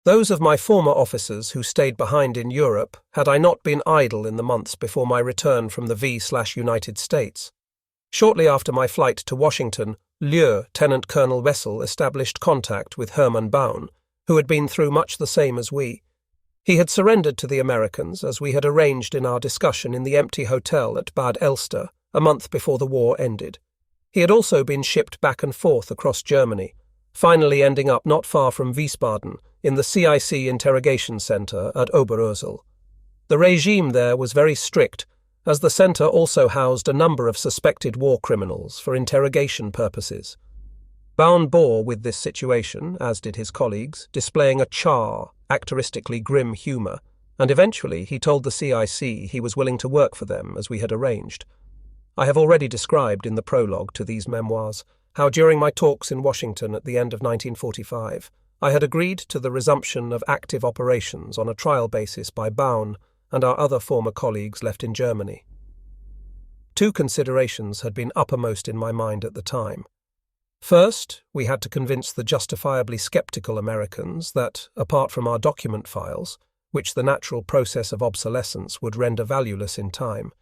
Those of my former officers who stayed behind in Europe had I not been idle in the months before my return from the V/United States. Shortly after my flight to Washington, Lieutenant Colonel Wessel established contact with Hermann Baun, who had been through much the same as we. He had surrendered to the Americans, as we had arranged in our discussion in the empty hotel at Bad Elster a month before the war ended. He had also been shipped back and forth across Germany, finally ending up not far from Wiesbaden, in the CIC interrogation centre at Oberursel. The regime there was very strict, as the centre also housed a number of suspected war criminals for interrogation purposes. Baun bore with this situation, as did his colleagues, displaying a characteristically grim humour, and eventually he told the CIC he was willing to work for them as we had arranged. I have already described in the prologue to these memoirs how during my talks in Washington at the end of 1945, I had agreed to the resumption of active operations on a trial basis by Baun and our other former colleagues left in Germany. Two considerations had been uppermost in my mind at the time. First, we had to convince the justifiably skeptical Americans that, apart from our document files, which the natural process of obsolescence would render valueless in time,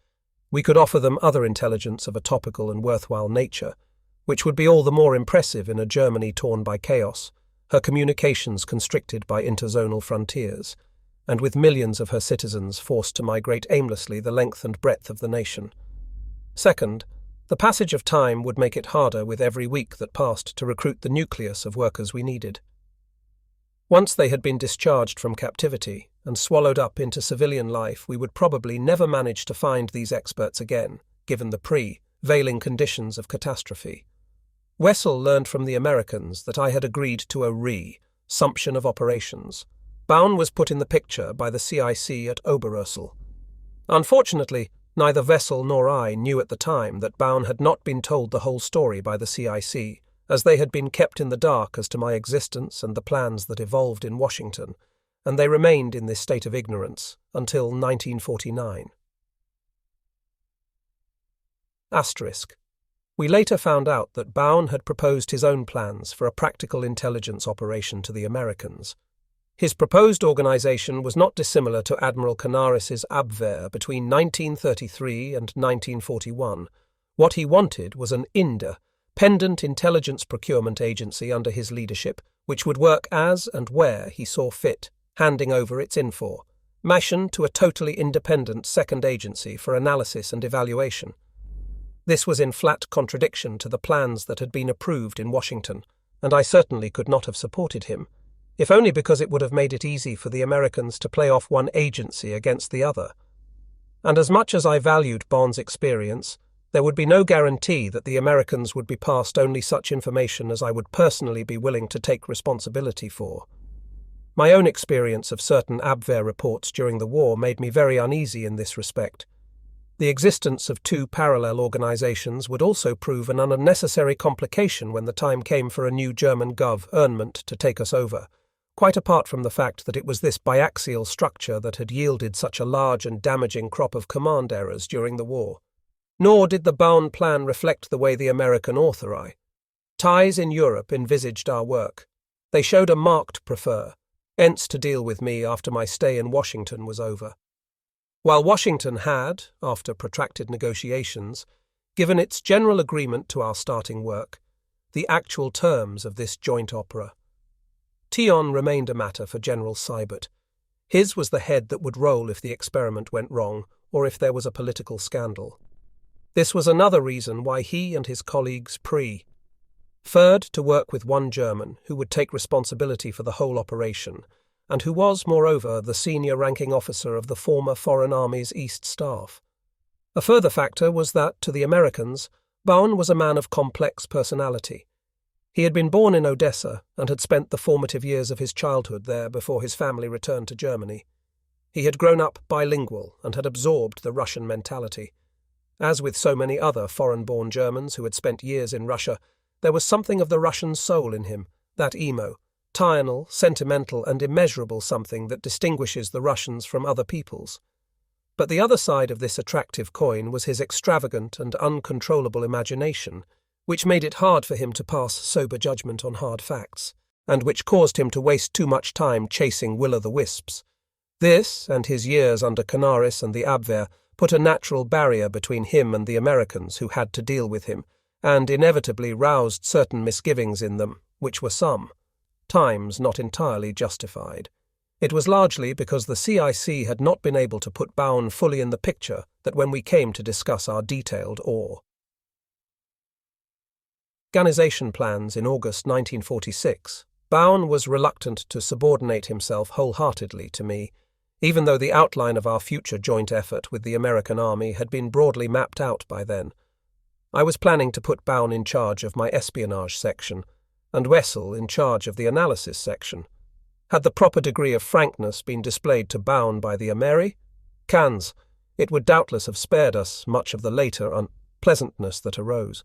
we could offer them other intelligence of a topical and worthwhile nature, which would be all the more impressive in a Germany torn by chaos, her communications constricted by interzonal frontiers, and with millions of her citizens forced to migrate aimlessly the length and breadth of the nation. Second, the passage of time would make it harder with every week that passed to recruit the nucleus of workers we needed. Once they had been discharged from captivity and swallowed up into civilian life, we would probably never manage to find these experts again, given the prevailing conditions of catastrophe. Wessel learned from the Americans that I had agreed to a resumption of operations. Baun was put in the picture by the CIC at Oberursel. Unfortunately, neither Wessel nor I knew at the time that Baun had not been told the whole story by the CIC, as they had been kept in the dark as to my existence and the plans that evolved in Washington, and they remained in this state of ignorance until 1949. Asterisk. We later found out that Baun had proposed his own plans for a practical intelligence operation to the Americans. His proposed organization was not dissimilar to Admiral Canaris's Abwehr between 1933 and 1941. What he wanted was an independent intelligence procurement agency under his leadership, which would work as and where he saw fit, handing over its information to a totally independent second agency for analysis and evaluation. This was in flat contradiction to the plans that had been approved in Washington, and I certainly could not have supported him, if only because it would have made it easy for the Americans to play off one agency against the other. And as much as I valued Baun's experience, there would be no guarantee that the Americans would be passed only such information as I would personally be willing to take responsibility for. My own experience of certain Abwehr reports during the war made me very uneasy in this respect. The existence of two parallel organizations would also prove an unnecessary complication when the time came for a new German government to take us over, quite apart from the fact that it was this biaxial structure that had yielded such a large and damaging crop of command errors during the war. Nor did the Baun plan reflect the way the American authorities ties in Europe envisaged our work. They showed a marked preference to deal with me after my stay in Washington was over. While Washington had, after protracted negotiations, given its general agreement to our starting work, the actual terms of this joint opera, Tion remained a matter for General Seibert. His was the head that would roll if the experiment went wrong or if there was a political scandal. This was another reason why he and his colleagues preferred to work with one German who would take responsibility for the whole operation, and who was, moreover, the senior ranking officer of the former Foreign Army's East Staff. A further factor was that, to the Americans, Baun was a man of complex personality. He had been born in Odessa and had spent the formative years of his childhood there before his family returned to Germany. He had grown up bilingual and had absorbed the Russian mentality. As with so many other foreign-born Germans who had spent years in Russia, there was something of the Russian soul in him, that emotional, sentimental and immeasurable something that distinguishes the Russians from other peoples. But the other side of this attractive coin was his extravagant and uncontrollable imagination, which made it hard for him to pass sober judgment on hard facts. and which caused him to waste too much time chasing will-o'-the-wisps. This, and his years under Canaris and the Abwehr, put a natural barrier between him and the Americans who had to deal with him, and inevitably roused certain misgivings in them, which were sometimes not entirely justified. It was largely because the CIC had not been able to put Baun fully in the picture that when we came to discuss our detailed organization plans in August 1946, Baun was reluctant to subordinate himself wholeheartedly to me, even though the outline of our future joint effort with the American Army had been broadly mapped out by then. I was planning to put Baun in charge of my espionage section, and Wessel in charge of the analysis section. Had the proper degree of frankness been displayed to Baun by the Americans, it would doubtless have spared us much of the later unpleasantness that arose.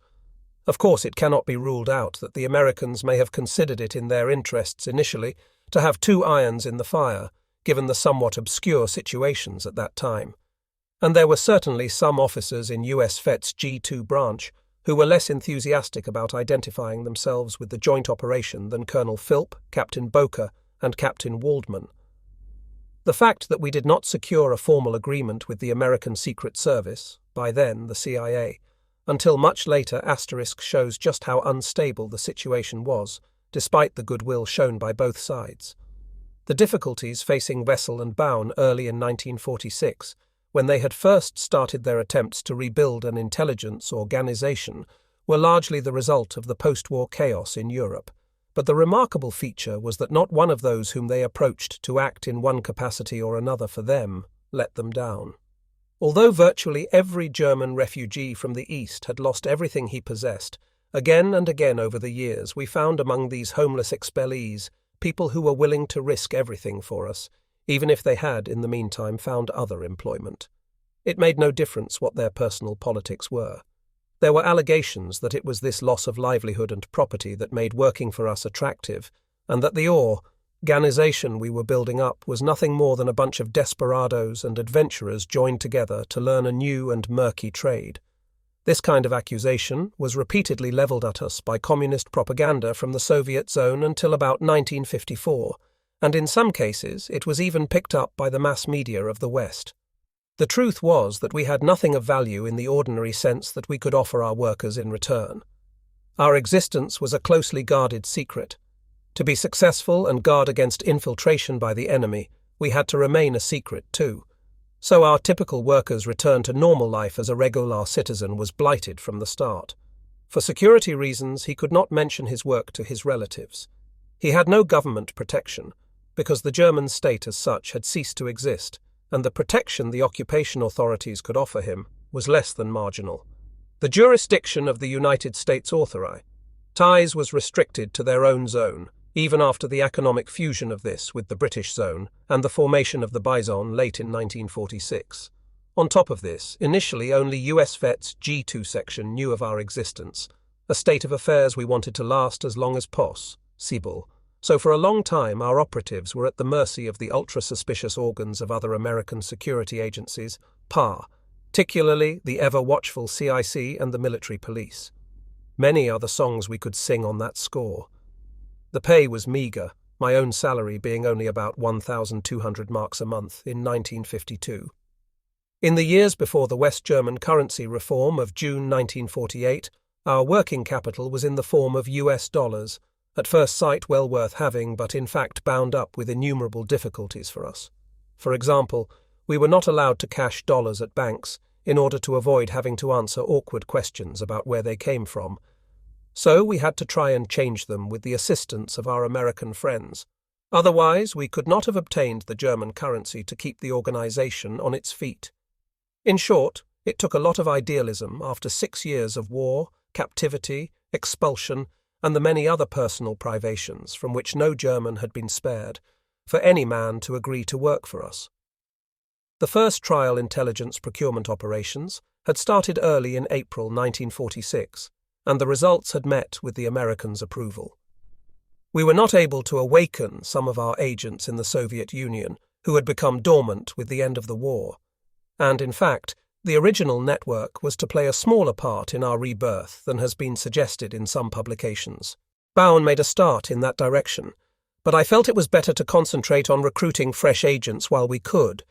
Of course, it cannot be ruled out that the Americans may have considered it in their interests initially to have two irons in the fire, given the somewhat obscure situations at that time. And there were certainly some officers in US FET's G2 branch who were less enthusiastic about identifying themselves with the joint operation than Colonel Philp, Captain Boker, and Captain Waldman. The fact that we did not secure a formal agreement with the American Secret Service, by then the CIA, until much later shows just how unstable the situation was, despite the goodwill shown by both sides. The difficulties facing Wessel and Baun early in 1946, when they had first started their attempts to rebuild an intelligence organization, were largely the result of the post-war chaos in Europe. But the remarkable feature was that not one of those whom they approached to act in one capacity or another for them let them down. Although virtually every German refugee from the East had lost everything he possessed, again and again over the years we found among these homeless expellees people who were willing to risk everything for us, even if they had, in the meantime, found other employment. It made no difference what their personal politics were. There were allegations that it was this loss of livelihood and property that made working for us attractive, and that the organization we were building up was nothing more than a bunch of desperados and adventurers joined together to learn a new and murky trade. This kind of accusation was repeatedly leveled at us by communist propaganda from the Soviet zone until about 1954, and in some cases it was even picked up by the mass media of the West. The truth was that we had nothing of value in the ordinary sense that we could offer our workers in return. Our existence was a closely guarded secret. To be successful and guard against infiltration by the enemy, we had to remain a secret too. So our typical worker's return to normal life as a regular citizen was blighted from the start. For security reasons, he could not mention his work to his relatives. He had no government protection, because the German state as such had ceased to exist, and the protection the occupation authorities could offer him was less than marginal. The jurisdiction of the United States authorities was restricted to their own zone, even after the economic fusion of this with the British zone and the formation of the Bison late in 1946. On top of this, initially only US FET's G2 section knew of our existence, a state of affairs we wanted to last as long as possible. So for a long time our operatives were at the mercy of the ultra-suspicious organs of other American security agencies, particularly the ever-watchful CIC and the military police. Many are the songs we could sing on that score. The pay was meagre, my own salary being only about 1,200 marks a month in 1952. In the years before the West German currency reform of June 1948, our working capital was in the form of US dollars, at first sight well worth having, but in fact bound up with innumerable difficulties for us. For example, we were not allowed to cash dollars at banks in order to avoid having to answer awkward questions about where they came from. So we had to try and change them with the assistance of our American friends. Otherwise, we could not have obtained the German currency to keep the organization on its feet. In short, it took a lot of idealism after 6 years of war, captivity, expulsion, and the many other personal privations from which no German had been spared, for any man to agree to work for us. The first trial intelligence procurement operations had started early in April 1946, and the results had met with the Americans' approval. We were not able to awaken some of our agents in the Soviet Union, who had become dormant with the end of the war, and in fact, the original network was to play a smaller part in our rebirth than has been suggested in some publications. Baun made a start in that direction, but I felt it was better to concentrate on recruiting fresh agents while we could,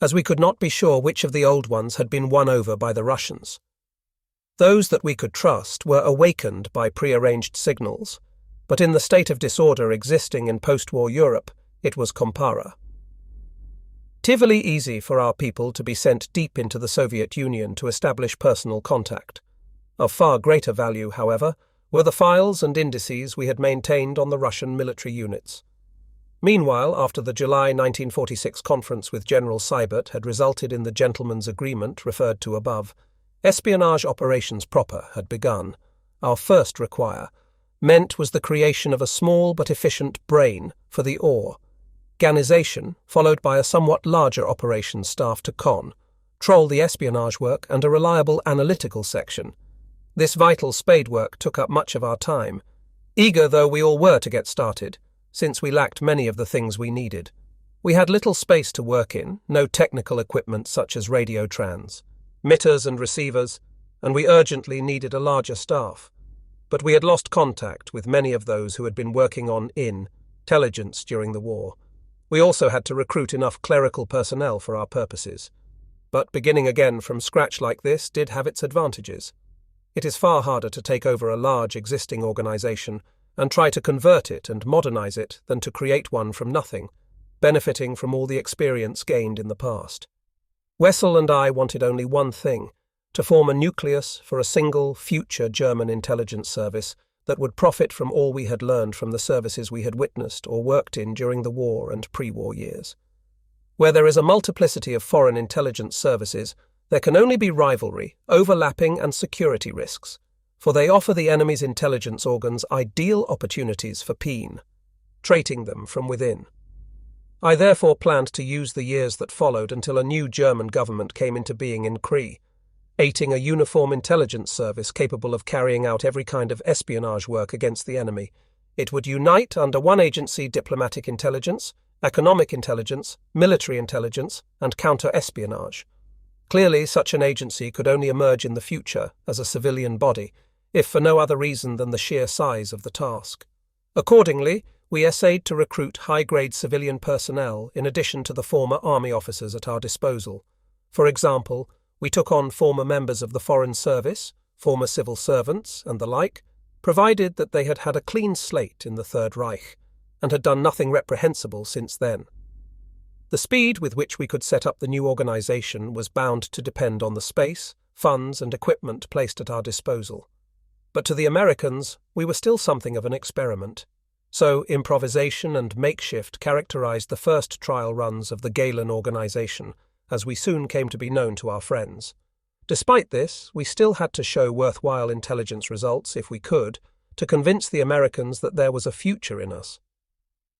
as we could not be sure which of the old ones had been won over by the Russians. Those that we could trust were awakened by prearranged signals, but in the state of disorder existing in post-war Europe, it was Kompara. Tivoli easy for our people to be sent deep into the Soviet Union to establish personal contact. Of far greater value, however, were the files and indices we had maintained on the Russian military units. Meanwhile, after the July 1946 conference with General Seibert had resulted in the gentleman's agreement referred to above, espionage operations proper had begun. Our first meant was the creation of a small but efficient brain for the organization, followed by a somewhat larger operations staff to control the espionage work and a reliable analytical section. This vital spade work took up much of our time, eager though we all were to get started, since we lacked many of the things we needed. We had little space to work in, no technical equipment such as radio transmitters and receivers, and we urgently needed a larger staff. But we had lost contact with many of those who had been working on intelligence during the war. We also had to recruit enough clerical personnel for our purposes. But beginning again from scratch like this did have its advantages. It is far harder to take over a large existing organization and try to convert it and modernize it than to create one from nothing, benefiting from all the experience gained in the past. Wessel and I wanted only one thing: to form a nucleus for a single, future German intelligence service that would profit from all we had learned from the services we had witnessed or worked in during the war and pre-war years. Where there is a multiplicity of foreign intelligence services, there can only be rivalry, overlapping and security risks, for they offer the enemy's intelligence organs ideal opportunities for penetrating them from within. I therefore planned to use the years that followed until a new German government came into being in creating a uniform intelligence service capable of carrying out every kind of espionage work against the enemy. It would unite under one agency diplomatic intelligence, economic intelligence, military intelligence, and counter-espionage. Clearly, such an agency could only emerge in the future as a civilian body, if for no other reason than the sheer size of the task. Accordingly, we essayed to recruit high-grade civilian personnel in addition to the former army officers at our disposal. For example, we took on former members of the Foreign Service, former civil servants, and the like, provided that they had had a clean slate in the Third Reich and had done nothing reprehensible since then. The speed with which we could set up the new organization was bound to depend on the space, funds, and equipment placed at our disposal. But to the Americans, we were still something of an experiment. So improvisation and makeshift characterized the first trial runs of the Gehlen organization, as we soon came to be known to our friends. Despite this, we still had to show worthwhile intelligence results, if we could, to convince the Americans that there was a future in us.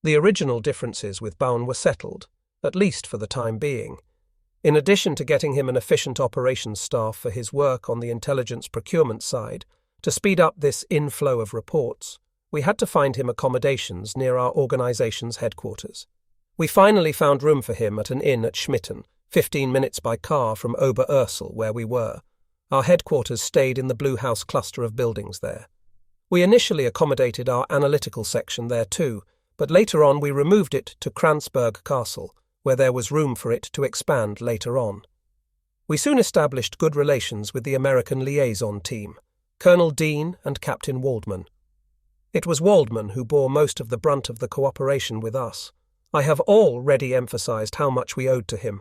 The original differences with Baun were settled, at least for the time being. In addition to getting him an efficient operations staff for his work on the intelligence procurement side, to speed up this inflow of reports, we had to find him accommodations near our organization's headquarters. We finally found room for him at an inn at Schmitten, 15 minutes by car from Oberursel, where we were. Our headquarters stayed in the Blue House cluster of buildings there. We initially accommodated our analytical section there too, but later on we removed it to Kranzberg Castle, where there was room for it to expand later on. We soon established good relations with the American liaison team, Colonel Dean and Captain Waldman. It was Waldman who bore most of the brunt of the cooperation with us. I have already emphasized how much we owed to him.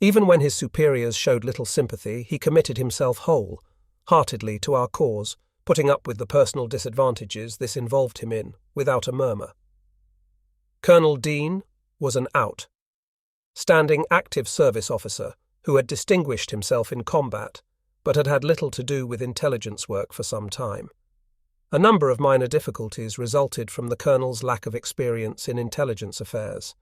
Even when his superiors showed little sympathy, he committed himself whole-heartedly to our cause, putting up with the personal disadvantages this involved him in, without a murmur. Colonel Dean was an outstanding active service officer who had distinguished himself in combat, but had had little to do with intelligence work for some time. A number of minor difficulties resulted from the colonel's lack of experience in intelligence affairs.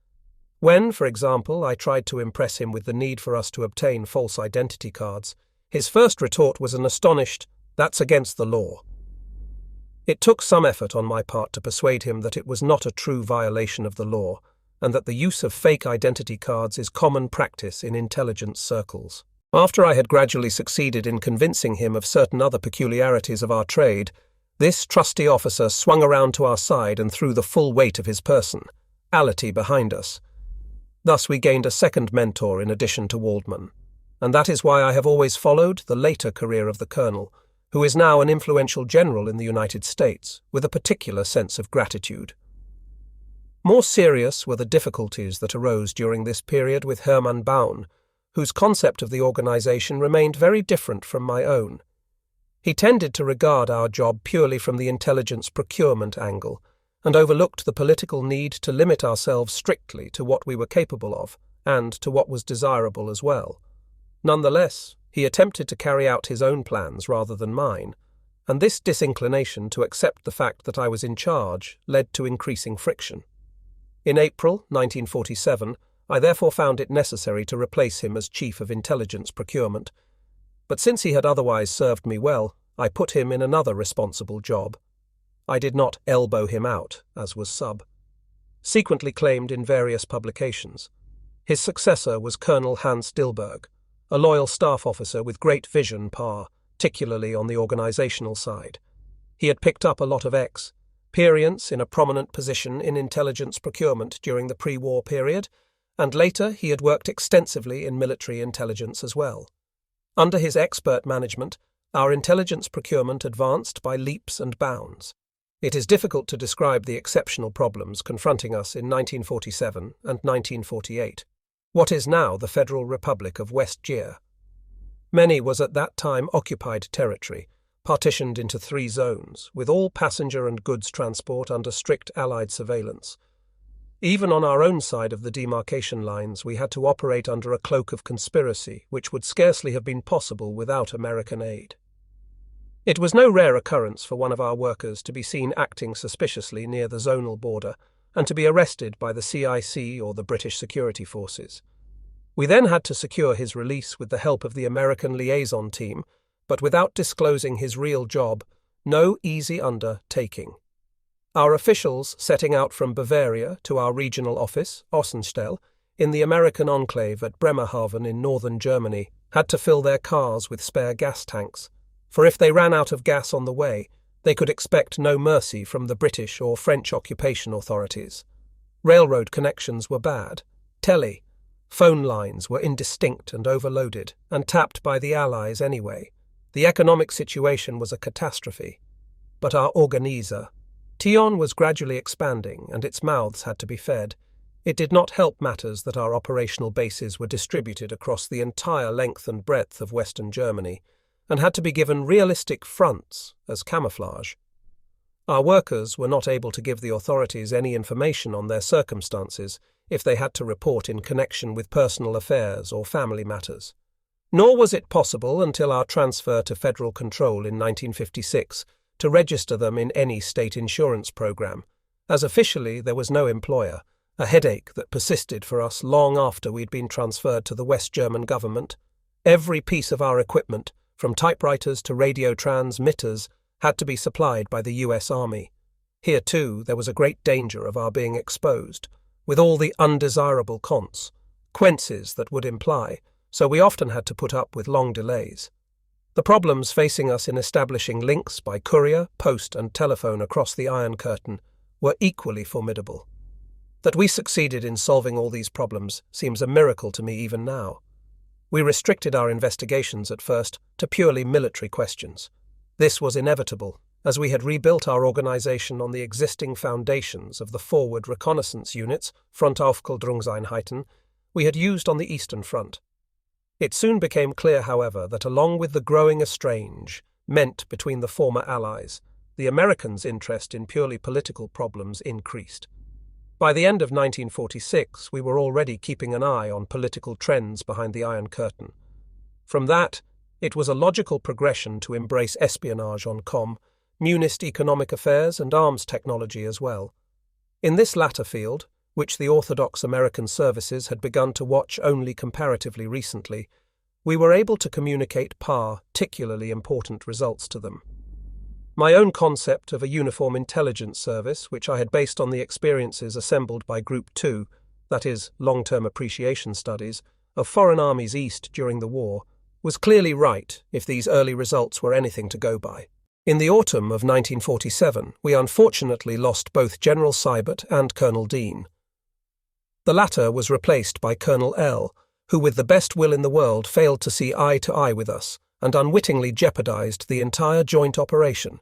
When, for example, I tried to impress him with the need for us to obtain false identity cards, his first retort was an astonished, "That's against the law." It took some effort on my part to persuade him that it was not a true violation of the law, and that the use of fake identity cards is common practice in intelligence circles. After I had gradually succeeded in convincing him of certain other peculiarities of our trade, This trusty officer swung around to our side and threw the full weight of his personality behind us. Thus we gained a second mentor in addition to Waldman, and that is why I have always followed the later career of the colonel, who is now an influential general in the United States, with a particular sense of gratitude. More serious were the difficulties that arose during this period with Hermann Baun, whose concept of the organization remained very different from my own. He tended to regard our job purely from the intelligence procurement angle, and overlooked the political need to limit ourselves strictly to what we were capable of, and to what was desirable as well. Nonetheless, he attempted to carry out his own plans rather than mine, and this disinclination to accept the fact that I was in charge led to increasing friction. In April 1947, I therefore found it necessary to replace him as Chief of Intelligence Procurement, but since he had otherwise served me well, I put him in another responsible job. I did not elbow him out, as was subsequently claimed in various publications. His successor was Colonel Hans Dilberg, a loyal staff officer with great vision, particularly on the organizational side. He had picked up a lot of experience in a prominent position in intelligence procurement during the pre-war period, and later he had worked extensively in military intelligence as well. Under his expert management, our intelligence procurement advanced by leaps and bounds. It is difficult to describe the exceptional problems confronting us in 1947 and 1948, what is now the Federal Republic of West Gyr. Many was at that time occupied territory, partitioned into 3 zones, with all passenger and goods transport under strict Allied surveillance. Even on our own side of the demarcation lines, we had to operate under a cloak of conspiracy, which would scarcely have been possible without American aid. It was no rare occurrence for one of our workers to be seen acting suspiciously near the zonal border and to be arrested by the CIC or the British security forces. We then had to secure his release with the help of the American liaison team, but without disclosing his real job, no easy undertaking. Our officials setting out from Bavaria to our regional office, Ossenstell, in the American enclave at Bremerhaven in northern Germany, had to fill their cars with spare gas tanks, for if they ran out of gas on the way, they could expect no mercy from the British or French occupation authorities. Railroad connections were bad. Phone lines were indistinct and overloaded, and tapped by the Allies anyway. The economic situation was a catastrophe. But our organizer, Tion, was gradually expanding, and its mouths had to be fed. It did not help matters that our operational bases were distributed across the entire length and breadth of Western Germany, and had to be given realistic fronts as camouflage. Our workers were not able to give the authorities any information on their circumstances if they had to report in connection with personal affairs or family matters. Nor was it possible until our transfer to federal control in 1956 to register them in any state insurance program, as officially there was no employer, a headache that persisted for us long after we'd been transferred to the West German government. Every piece of our equipment, from typewriters to radio transmitters, had to be supplied by the US Army. Here, too, there was a great danger of our being exposed, with all the undesirable consequences that would imply, so we often had to put up with long delays. The problems facing us in establishing links by courier, post and telephone across the Iron Curtain were equally formidable. That we succeeded in solving all these problems seems a miracle to me even now. We restricted our investigations at first to purely military questions. This was inevitable, as we had rebuilt our organization on the existing foundations of the forward reconnaissance units, Frontaufklärungseinheiten, we had used on the Eastern Front. It soon became clear, however, that along with the growing estrangement between the former Allies, the Americans' interest in purely political problems increased. By the end of 1946, we were already keeping an eye on political trends behind the Iron Curtain. From that, it was a logical progression to embrace espionage on communist economic affairs and arms technology as well. In this latter field, which the orthodox American services had begun to watch only comparatively recently, we were able to communicate particularly important results to them. My own concept of a uniform intelligence service, which I had based on the experiences assembled by Group 2, that is, long-term appreciation studies, of foreign armies east during the war, was clearly right if these early results were anything to go by. In the autumn of 1947, we unfortunately lost both General Seibert and Colonel Dean. The latter was replaced by Colonel L., who with the best will in the world failed to see eye to eye with us and unwittingly jeopardized the entire joint operation.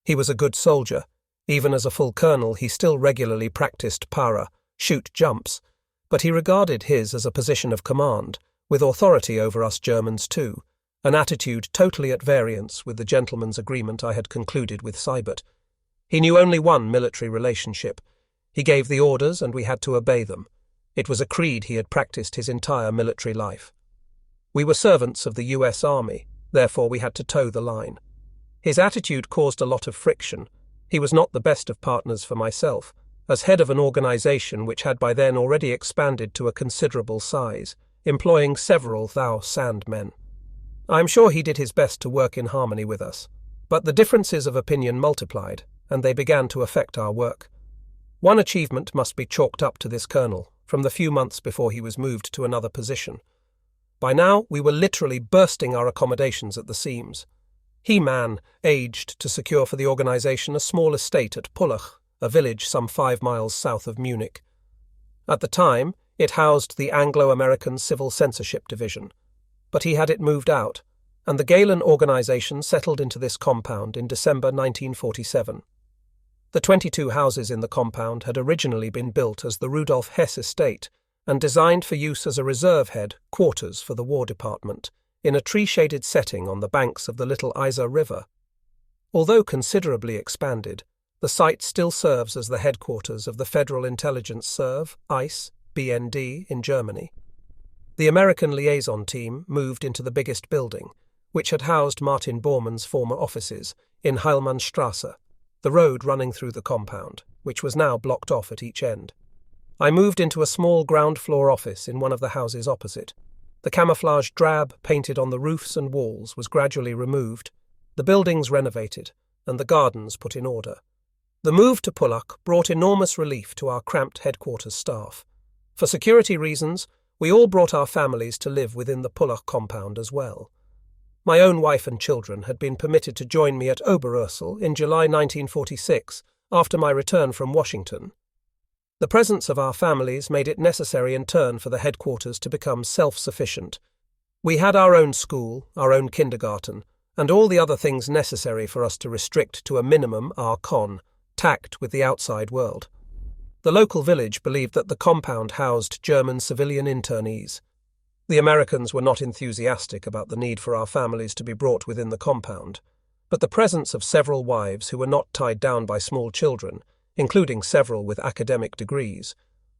He was a good soldier. Even as a full colonel, he still regularly practiced para, shoot jumps, but he regarded his as a position of command, with authority over us Germans too, an attitude totally at variance with the gentleman's agreement I had concluded with Seibert. He knew only one military relationship. He gave the orders and we had to obey them. It was a creed he had practiced his entire military life. We were servants of the US Army, therefore we had to toe the line. His attitude caused a lot of friction. He was not the best of partners for myself, as head of an organization which had by then already expanded to a considerable size, employing several thousand men. I am sure he did his best to work in harmony with us, but the differences of opinion multiplied, and they began to affect our work. One achievement must be chalked up to this colonel, from the few months before he was moved to another position. By now, we were literally bursting our accommodations at the seams. He managed to secure for the organization a small estate at Pullach, a village some 5 miles south of Munich. At the time, it housed the Anglo-American Civil Censorship Division, but he had it moved out, and the Gehlen organization settled into this compound in December 1947. The 22 houses in the compound had originally been built as the Rudolf Hess estate and designed for use as a reserve head quarters for the War Department, in a tree-shaded setting on the banks of the Little Isar River. Although considerably expanded, the site still serves as the headquarters of the Federal Intelligence Service, ICE, BND, in Germany. The American liaison team moved into the biggest building, which had housed Martin Bormann's former offices, in Heilmannstrasse, the road running through the compound, which was now blocked off at each end. I moved into a small ground-floor office in one of the houses opposite. The camouflage drab painted on the roofs and walls was gradually removed, the buildings renovated, and the gardens put in order. The move to Pullach brought enormous relief to our cramped headquarters staff. For security reasons, we all brought our families to live within the Pullach compound as well. My own wife and children had been permitted to join me at Oberursel in July 1946, after my return from Washington. The presence of our families made it necessary in turn for the headquarters to become self-sufficient. We had our own school, our own kindergarten, and all the other things necessary for us to restrict to a minimum our contact with the outside world. The local village believed that the compound housed German civilian internees. The Americans were not enthusiastic about the need for our families to be brought within the compound, but the presence of several wives who were not tied down by small children, including several with academic degrees,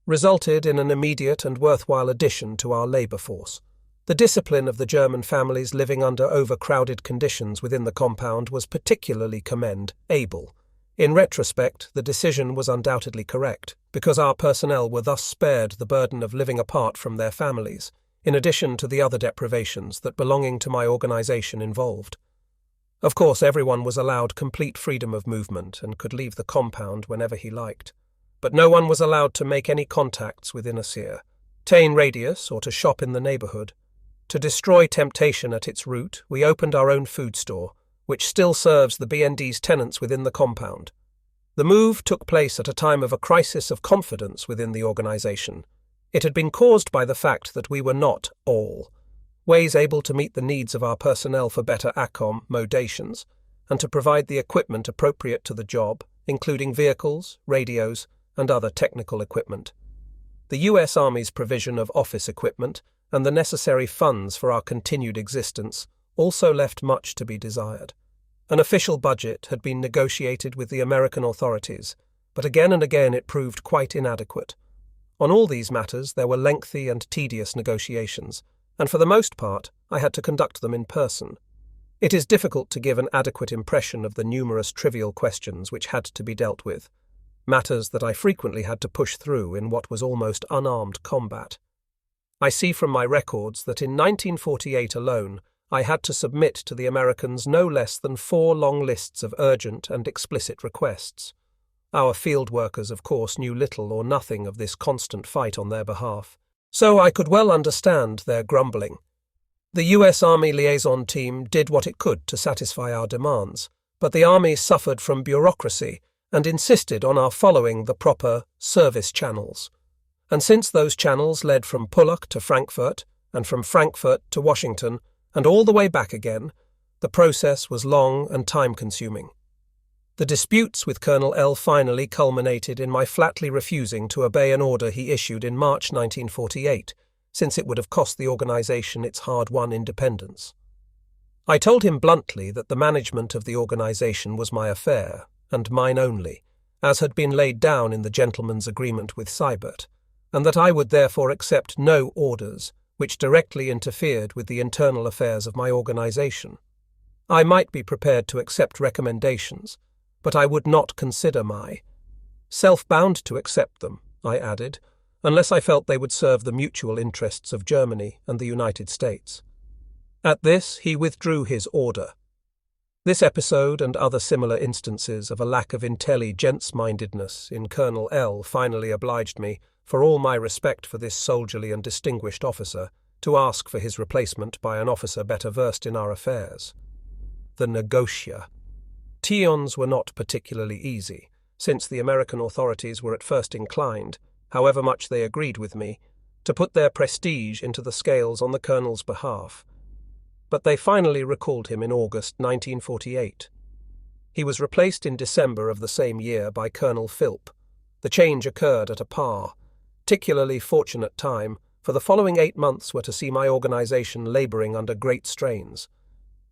resulted in an immediate and worthwhile addition to our labour force. The discipline of the German families living under overcrowded conditions within the compound was particularly commendable. In retrospect, the decision was undoubtedly correct, because our personnel were thus spared the burden of living apart from their families, in addition to the other deprivations that belonging to my organization involved. Of course, everyone was allowed complete freedom of movement and could leave the compound whenever he liked, but no one was allowed to make any contacts within a certain radius or to shop in the neighborhood. To destroy temptation at its root, we opened our own food store, which still serves the BND's tenants within the compound. The move took place at a time of a crisis of confidence within the organization. It had been caused by the fact that we were not always able to meet the needs of our personnel for better accommodations and to provide the equipment appropriate to the job, including vehicles, radios, and other technical equipment. The U.S. Army's provision of office equipment and the necessary funds for our continued existence also left much to be desired. An official budget had been negotiated with the American authorities, but again and again it proved quite inadequate. On all these matters there were lengthy and tedious negotiations, and for the most part I had to conduct them in person. It is difficult to give an adequate impression of the numerous trivial questions which had to be dealt with, matters that I frequently had to push through in what was almost unarmed combat. I see from my records that in 1948 alone I had to submit to the Americans no less than 4 long lists of urgent and explicit requests. Our field workers, of course, knew little or nothing of this constant fight on their behalf, so I could well understand their grumbling. The U.S. Army liaison team did what it could to satisfy our demands, but the army suffered from bureaucracy and insisted on our following the proper service channels. And since those channels led from Pullach to Frankfurt, and from Frankfurt to Washington, and all the way back again, the process was long and time-consuming. The disputes with Colonel L finally culminated in my flatly refusing to obey an order he issued in March 1948, since it would have cost the organization its hard-won independence. I told him bluntly that the management of the organization was my affair, and mine only, as had been laid down in the gentleman's agreement with Seibert, and that I would therefore accept no orders which directly interfered with the internal affairs of my organization. I might be prepared to accept recommendations, but I would not consider self-bound to accept them, I added, unless I felt they would serve the mutual interests of Germany and the United States. At this, he withdrew his order. This episode and other similar instances of a lack of intelligence-mindedness in Colonel L finally obliged me, for all my respect for this soldierly and distinguished officer, to ask for his replacement by an officer better versed in our affairs. The negotia. Tions were not particularly easy, since the American authorities were at first inclined, however much they agreed with me, to put their prestige into the scales on the colonel's behalf. But they finally recalled him in August 1948. He was replaced in December of the same year by Colonel Philp. The change occurred at a particularly fortunate time, for the following 8 months were to see my organization laboring under great strains.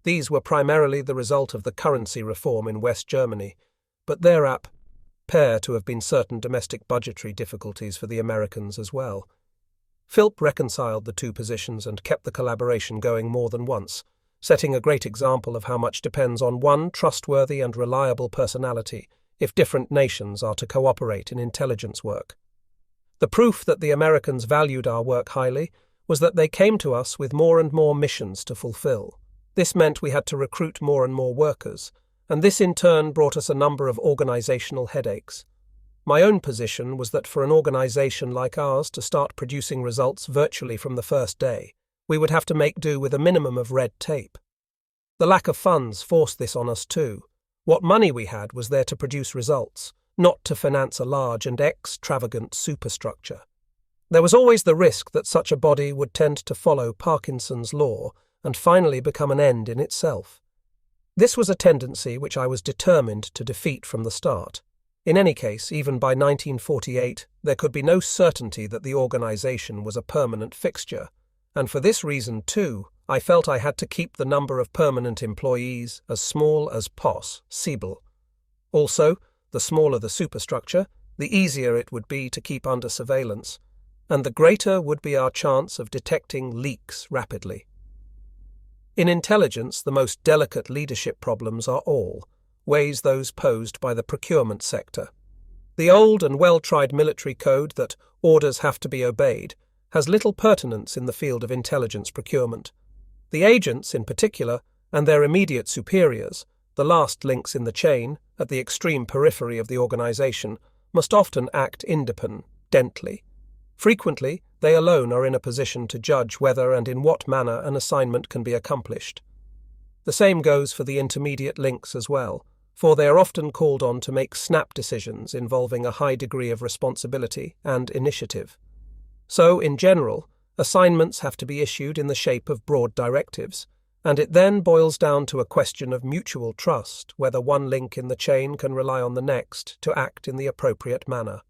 These were primarily the result of the currency reform in West Germany, but there appear to have been certain domestic budgetary difficulties for the Americans as well. Philp reconciled the two positions and kept the collaboration going more than once, setting a great example of how much depends on one trustworthy and reliable personality if different nations are to cooperate in intelligence work. The proof that the Americans valued our work highly was that they came to us with more and more missions to fulfill. This meant we had to recruit more and more workers, and this in turn brought us a number of organizational headaches. My own position was that for an organization like ours to start producing results virtually from the first day, we would have to make do with a minimum of red tape. The lack of funds forced this on us too. What money we had was there to produce results, not to finance a large and extravagant superstructure. There was always the risk that such a body would tend to follow Parkinson's law and finally become an end in itself. This was a tendency which I was determined to defeat from the start. In any case, even by 1948, there could be no certainty that the organization was a permanent fixture, and for this reason, too, I felt I had to keep the number of permanent employees as small as possible. Also, the smaller the superstructure, the easier it would be to keep under surveillance, and the greater would be our chance of detecting leaks rapidly. In intelligence, the most delicate leadership problems are always those posed by the procurement sector. The old and well-tried military code that orders have to be obeyed has little pertinence in the field of intelligence procurement. The agents, in particular, and their immediate superiors, the last links in the chain, at the extreme periphery of the organization, must often act independently. Frequently, they alone are in a position to judge whether and in what manner an assignment can be accomplished. The same goes for the intermediate links as well, for they are often called on to make snap decisions involving a high degree of responsibility and initiative. So, in general, assignments have to be issued in the shape of broad directives, and it then boils down to a question of mutual trust whether one link in the chain can rely on the next to act in the appropriate manner.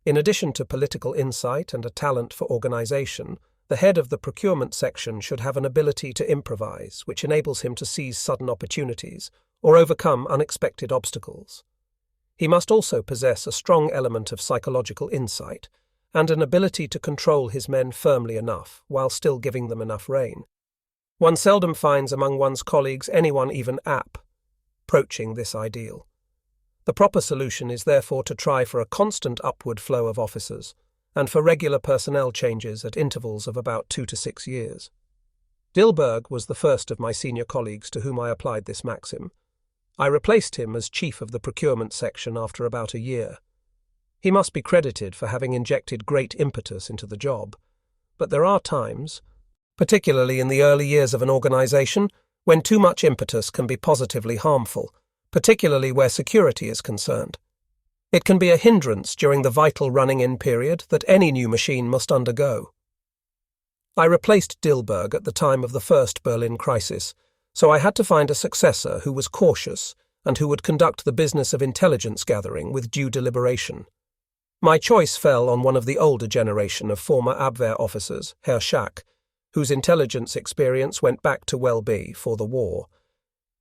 In addition to political insight and a talent for organization, the head of the procurement section should have an ability to improvise, which enables him to seize sudden opportunities or overcome unexpected obstacles. He must also possess a strong element of psychological insight and an ability to control his men firmly enough while still giving them enough rein. One seldom finds among one's colleagues anyone even approaching this ideal. The proper solution is therefore to try for a constant upward flow of officers and for regular personnel changes at intervals of about 2 to 6 years. Dilberg was the first of my senior colleagues to whom I applied this maxim. I replaced him as chief of the procurement section after about a year. He must be credited for having injected great impetus into the job, but there are times, particularly in the early years of an organization, when too much impetus can be positively harmful, particularly where security is concerned. It can be a hindrance during the vital running-in period that any new machine must undergo. I replaced Dilberg at the time of the first Berlin crisis, so I had to find a successor who was cautious and who would conduct the business of intelligence gathering with due deliberation. My choice fell on one of the older generation of former Abwehr officers, Herr Schack, whose intelligence experience went back to Welby for the war.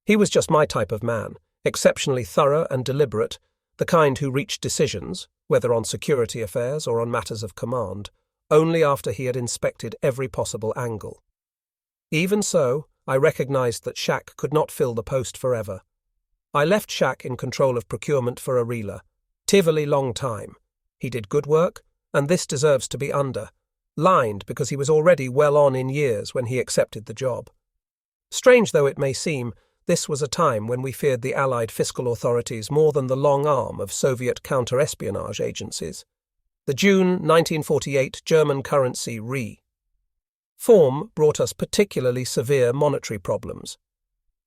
He was just my type of man, exceptionally thorough and deliberate, the kind who reached decisions, whether on security affairs or on matters of command, only after he had inspected every possible angle. Even so, I recognized that Schack could not fill the post forever. I left Schack in control of procurement for a reeler. Tivoli long time. He did good work, and this deserves to be underlined because he was already well on in years when he accepted the job. Strange though it may seem, this was a time when we feared the Allied fiscal authorities more than the long arm of Soviet counter-espionage agencies. The June 1948 German currency reform brought us particularly severe monetary problems.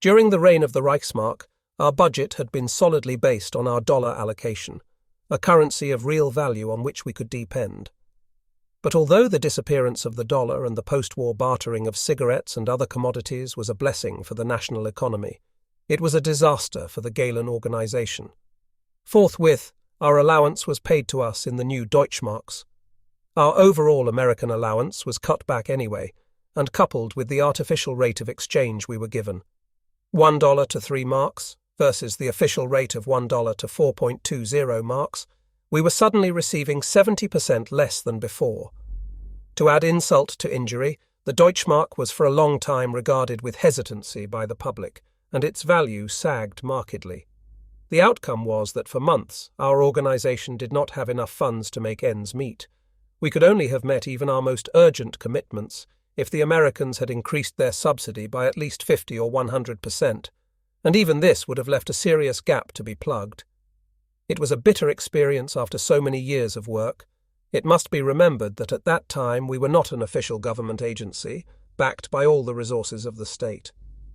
During the reign of the Reichsmark, our budget had been solidly based on our dollar allocation, a currency of real value on which we could depend. But although the disappearance of the dollar and the post-war bartering of cigarettes and other commodities was a blessing for the national economy, it was a disaster for the Gehlen organization. Forthwith, our allowance was paid to us in the new Deutschmarks. Our overall American allowance was cut back anyway, and coupled with the artificial rate of exchange we were given, $1 to 3 marks, versus the official rate of $1 to 4.20 marks, we were suddenly receiving 70% less than before. To add insult to injury, the Deutschmark was for a long time regarded with hesitancy by the public, and its value sagged markedly. The outcome was that for months our organization did not have enough funds to make ends meet. We could only have met even our most urgent commitments if the Americans had increased their subsidy by at least 50 or 100%. And even this would have left a serious gap to be plugged. It was a bitter experience after so many years of work. It must be remembered that at that time we were not an official government agency, backed by all the resources of the state.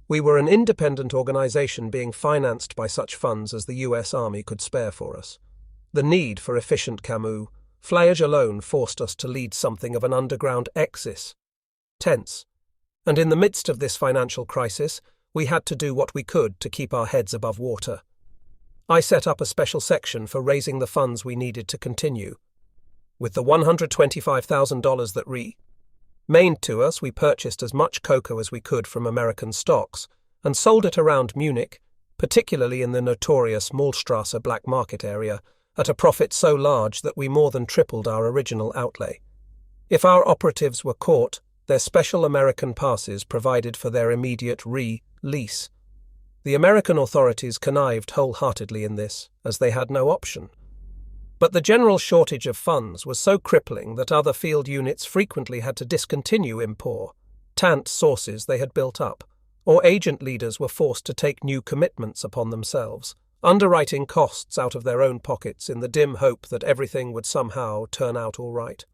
We were an independent organization being financed by such funds as the US Army could spare for us. The need for efficient camouflage alone forced us to lead something of an underground exis. Tense. And in the midst of this financial crisis, we had to do what we could to keep our heads above water. I set up a special section for raising the funds we needed to continue. With the $125,000 that remained to us, we purchased as much cocoa as we could from American stocks and sold it around Munich, particularly in the notorious Mollstrasse black market area, at a profit so large that we more than tripled our original outlay. If our operatives were caught, their special American passes provided for their immediate release. The American authorities connived wholeheartedly in this, as they had no option. But the general shortage of funds was so crippling that other field units frequently had to discontinue important sources they had built up, or agent leaders were forced to take new commitments upon themselves, underwriting costs out of their own pockets in the dim hope that everything would somehow turn out all right.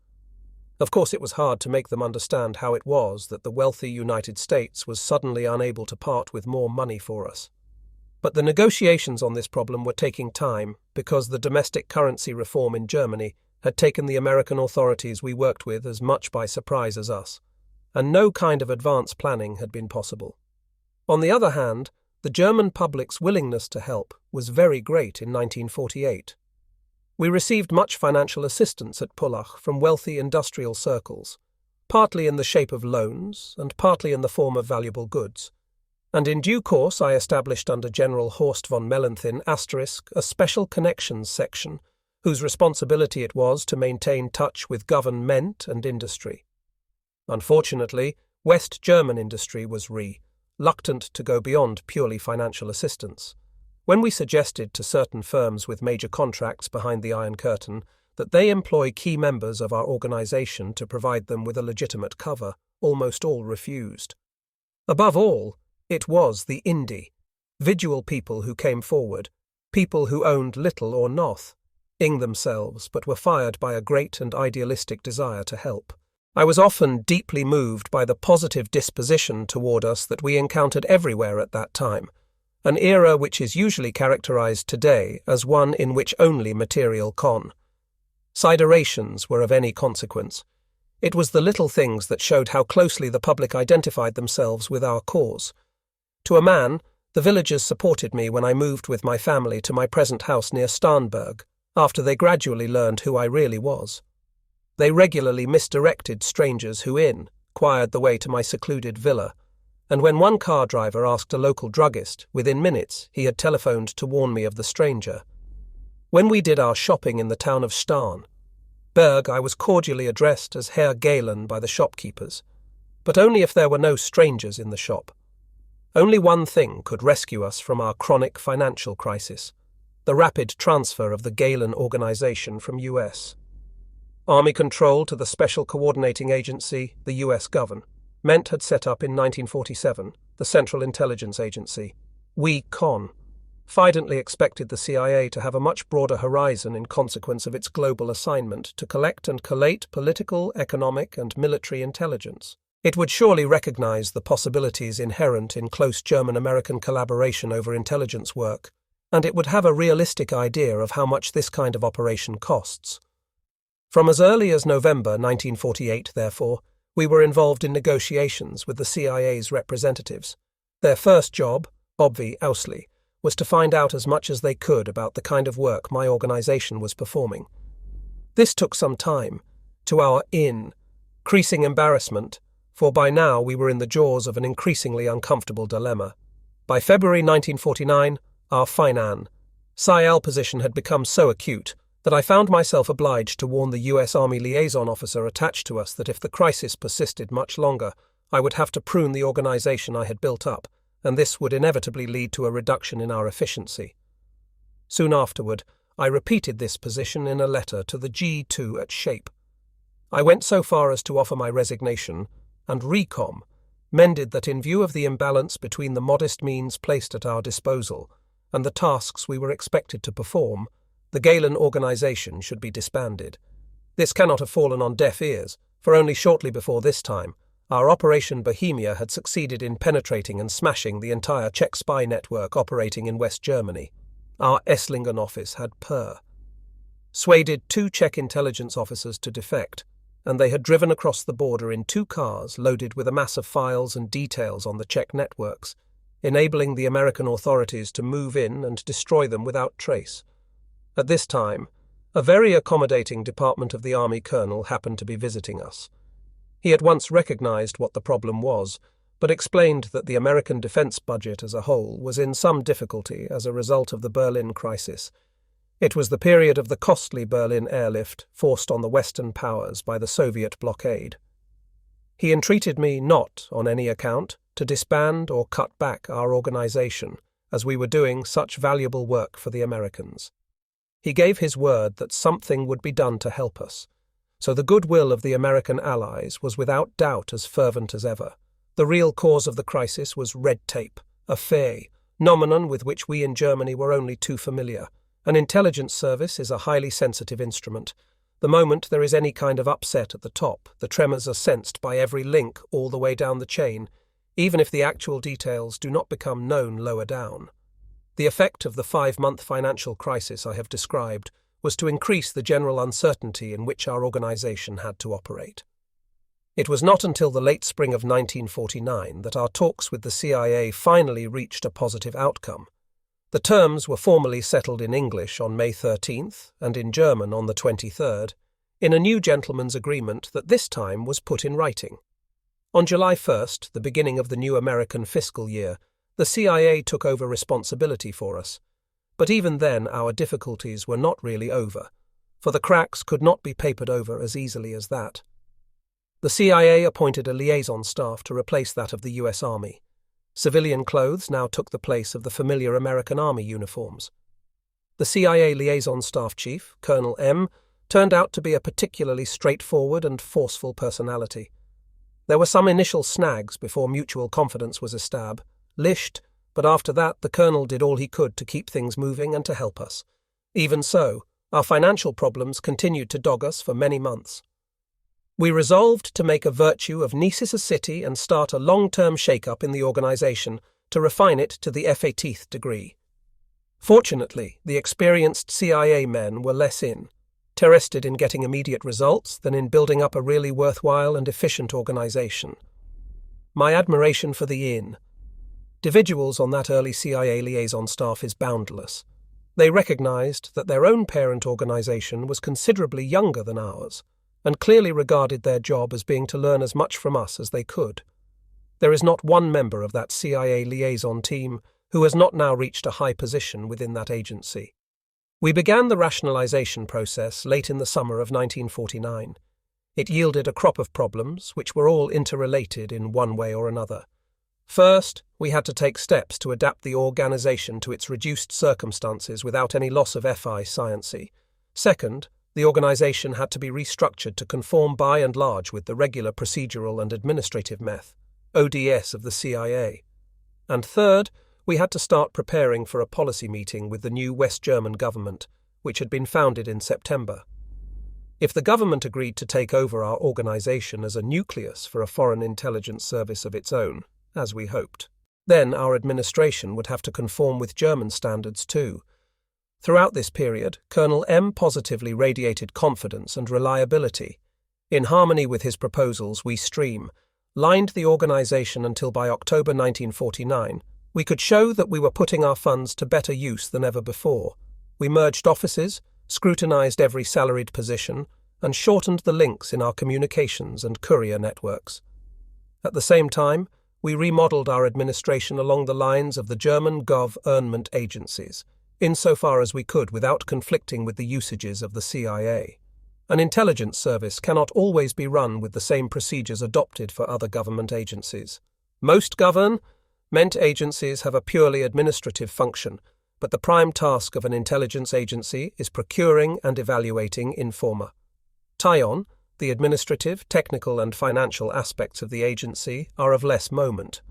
Of course, it was hard to make them understand how it was that the wealthy United States was suddenly unable to part with more money for us. But the negotiations on this problem were taking time because the domestic currency reform in Germany had taken the American authorities we worked with as much by surprise as us, and no kind of advance planning had been possible. On the other hand, the German public's willingness to help was very great in 1948. We received much financial assistance at Pullach from wealthy industrial circles, partly in the shape of loans and partly in the form of valuable goods. And in due course I established under General Horst von Mellenthin * a special connections section, whose responsibility it was to maintain touch with government and industry. Unfortunately, West German industry was reluctant to go beyond purely financial assistance. When we suggested to certain firms with major contracts behind the Iron Curtain that they employ key members of our organization to provide them with a legitimate almost all refused. Above all, it was the individual people who came forward, people who owned little or nothing themselves but were fired by a great and idealistic desire to help. I was often deeply moved by the positive disposition toward us that we encountered everywhere at that time, an era which is usually characterized today as one in which only material considerations were of any consequence. It was the little things that showed how closely the public identified themselves with our cause. To a man, the villagers supported me when I moved with my family to my present house near Starnberg, after they gradually learned who I really was. They regularly misdirected strangers who inquired the way to my secluded villa, and when one car driver asked a local druggist, within minutes he had telephoned to warn me of the stranger. When we did our shopping in the town of Starnberg, I was cordially addressed as Herr Galen by the shopkeepers, but only if there were no strangers in the shop. Only one thing could rescue us from our chronic financial crisis: the rapid transfer of the Galen organization from U.S. Army control to the Special Coordinating Agency the U.S. government had set up in 1947, the Central Intelligence Agency. We confidently expected the CIA to have a much broader horizon in consequence of its global assignment to collect and collate political, economic, and military intelligence. It would surely recognize the possibilities inherent in close German-American collaboration over intelligence work, and it would have a realistic idea of how much this kind of operation costs. From as early as November 1948, therefore, we were involved in negotiations with the CIA's representatives. Their first job, obviously, was to find out as much as they could about the kind of work my organization was performing. This took some time, to our increasing embarrassment, for by now we were in the jaws of an increasingly uncomfortable dilemma. By February 1949, our financial position had become so acute that I found myself obliged to warn the U.S. Army liaison officer attached to us that if the crisis persisted much longer, I would have to prune the organization I had built up, and this would inevitably lead to a reduction in our efficiency. Soon afterward, I repeated this position in a letter to the G2 at SHAPE. I went so far as to offer my resignation, and recommended that in view of the imbalance between the modest means placed at our disposal and the tasks we were expected to perform, the Galen organization should be disbanded. This cannot have fallen on deaf ears, for only shortly before this time, our Operation Bohemia had succeeded in penetrating and smashing the entire Czech spy network operating in West Germany. Our Esslingen office had persuaded 2 Czech intelligence officers to defect, and they had driven across the border in 2 cars loaded with a mass of files and details on the Czech networks, enabling the American authorities to move in and destroy them without trace. At this time, a very accommodating Department of the Army colonel happened to be visiting us. He at once recognized what the problem was, but explained that the American defense budget as a whole was in some difficulty as a result of the Berlin crisis. It was the period of the costly Berlin airlift forced on the Western powers by the Soviet blockade. He entreated me not, on any account, to disband or cut back our organization, as we were doing such valuable work for the Americans. He gave his word that something would be done to help us, so the goodwill of the American allies was without doubt as fervent as ever. The real cause of the crisis was red tape, a phenomenon with which we in Germany were only too familiar. An intelligence service is a highly sensitive instrument. The moment there is any kind of upset at the top, the tremors are sensed by every link all the way down the chain, even if the actual details do not become known lower down. The effect of the 5-month financial crisis I have described was to increase the general uncertainty in which our organization had to operate. It was not until the late spring of 1949 that our talks with the CIA finally reached a positive outcome. The terms were formally settled in English on May 13th and in German on the 23rd, in a new gentleman's agreement that this time was put in writing. On July 1st, the beginning of the new American fiscal year, the CIA took over responsibility for us. But even then our difficulties were not really over, for the cracks could not be papered over as easily as that. The CIA appointed a liaison staff to replace that of the U.S. Army. Civilian clothes now took the place of the familiar American Army uniforms. The CIA liaison staff chief, Colonel M., turned out to be a particularly straightforward and forceful personality. There were some initial snags before mutual confidence was established, but after that the colonel did all he could to keep things moving and to help us. Even so, our financial problems continued to dog us for many months. We resolved to make a virtue of necessity and start a long-term shake-up in the organization to refine it to the F-18th degree. Fortunately, the experienced CIA men were less interested in getting immediate results than in building up a really worthwhile and efficient organization. My admiration for the individuals on that early CIA liaison staff is boundless. They recognized that their own parent organization was considerably younger than ours, and clearly regarded their job as being to learn as much from us as they could. There is not one member of that CIA liaison team who has not now reached a high position within that agency. We began the rationalization process late in the summer of 1949. It yielded a crop of problems which were all interrelated in one way or another. First, we had to take steps to adapt the organization to its reduced circumstances without any loss of FI sciency. Second, the organization had to be restructured to conform by and large with the regular procedural and administrative ODS of the CIA. And third, we had to start preparing for a policy meeting with the new West German government, which had been founded in September. If the government agreed to take over our organization as a nucleus for a foreign intelligence service of its own, as we hoped, then our administration would have to conform with German standards too. Throughout this period, Colonel M positively radiated confidence and reliability. In harmony with his proposals, we streamlined the organization until by October 1949, we could show that we were putting our funds to better use than ever before. We merged offices, scrutinized every salaried position, and shortened the links in our communications and courier networks. At the same time, we remodeled our administration along the lines of the German government agencies, insofar as we could without conflicting with the usages of the CIA. An intelligence service cannot always be run with the same procedures adopted for other government agencies. Most government agencies have a purely administrative function, but the prime task of an intelligence agency is procuring and evaluating information. The administrative, technical, and financial aspects of the agency are of less moment.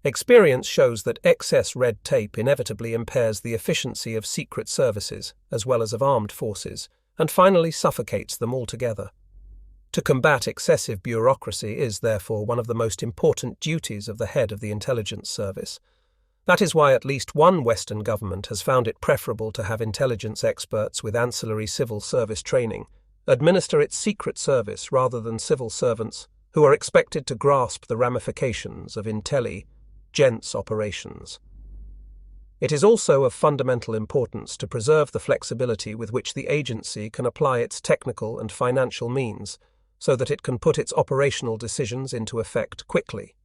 Experience shows that excess red tape inevitably impairs the efficiency of secret services, as well as of armed forces, and finally suffocates them altogether. To combat excessive bureaucracy is, therefore, one of the most important duties of the head of the intelligence service. That is why at least one Western government has found it preferable to have intelligence experts with ancillary civil service training administer its secret service rather than civil servants who are expected to grasp the ramifications of intelligence operations. It is also of fundamental importance to preserve the flexibility with which the agency can apply its technical and financial means, so that it can put its operational decisions into effect quickly.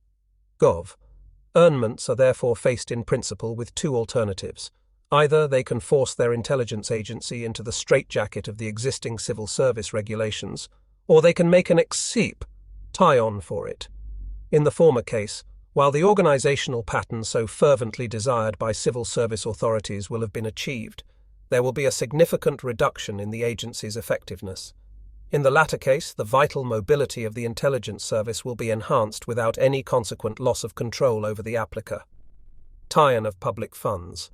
Governments are therefore faced in principle with two alternatives. Either they can force their intelligence agency into the straitjacket of the existing civil service regulations, or they can make an exception for it. In the former case, while the organizational pattern so fervently desired by civil service authorities will have been achieved, there will be a significant reduction in the agency's effectiveness. In the latter case, the vital mobility of the intelligence service will be enhanced without any consequent loss of control over the application of public funds.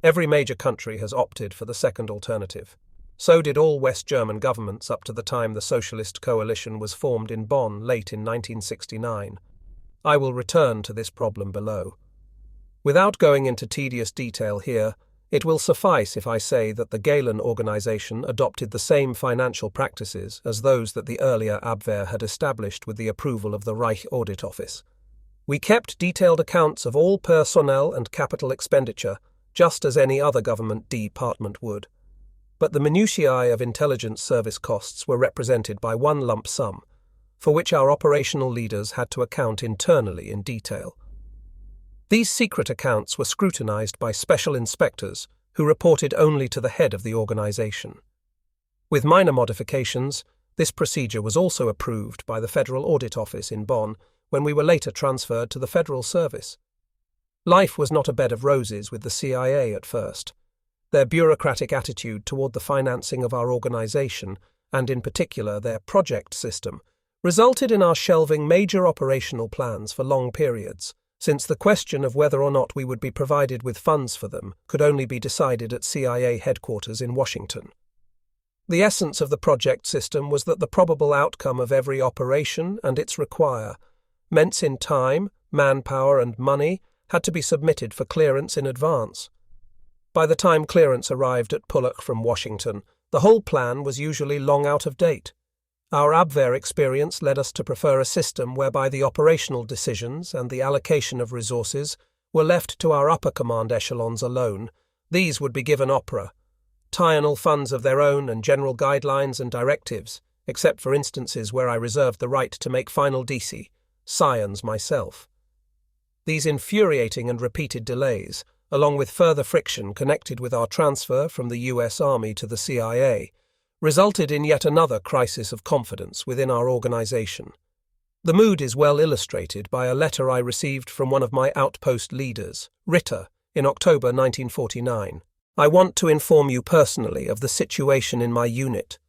Every major country has opted for the second alternative. So did all West German governments up to the time the Socialist Coalition was formed in Bonn late in 1969. I will return to this problem below. Without going into tedious detail here, it will suffice if I say that the Gehlen organization adopted the same financial practices as those that the earlier Abwehr had established with the approval of the Reich Audit Office. We kept detailed accounts of all personnel and capital expenditure, just as any other government department would. But the minutiae of intelligence service costs were represented by one lump sum, for which our operational leaders had to account internally in detail. These secret accounts were scrutinized by special inspectors who reported only to the head of the organization. With minor modifications, this procedure was also approved by the Federal Audit Office in Bonn when we were later transferred to the Federal Service. Life was not a bed of roses with the CIA at first. Their bureaucratic attitude toward the financing of our organization, and in particular their project system, resulted in our shelving major operational plans for long periods, since the question of whether or not we would be provided with funds for them could only be decided at CIA headquarters in Washington. The essence of the project system was that the probable outcome of every operation and its requirements in time, manpower, and money had to be submitted for clearance in advance. By the time clearance arrived at Pulloch from Washington, the whole plan was usually long out of date. Our Abwehr experience led us to prefer a system whereby the operational decisions and the allocation of resources were left to our upper command echelons alone. These would be given triennial funds of their own and general guidelines and directives, except for instances where I reserved the right to make final scions myself. These infuriating and repeated delays, along with further friction connected with our transfer from the US Army to the CIA, resulted in yet another crisis of confidence within our organization. The mood is well illustrated by a letter I received from one of my outpost leaders, Ritter, in October 1949. I want to inform you personally of the situation in my unit.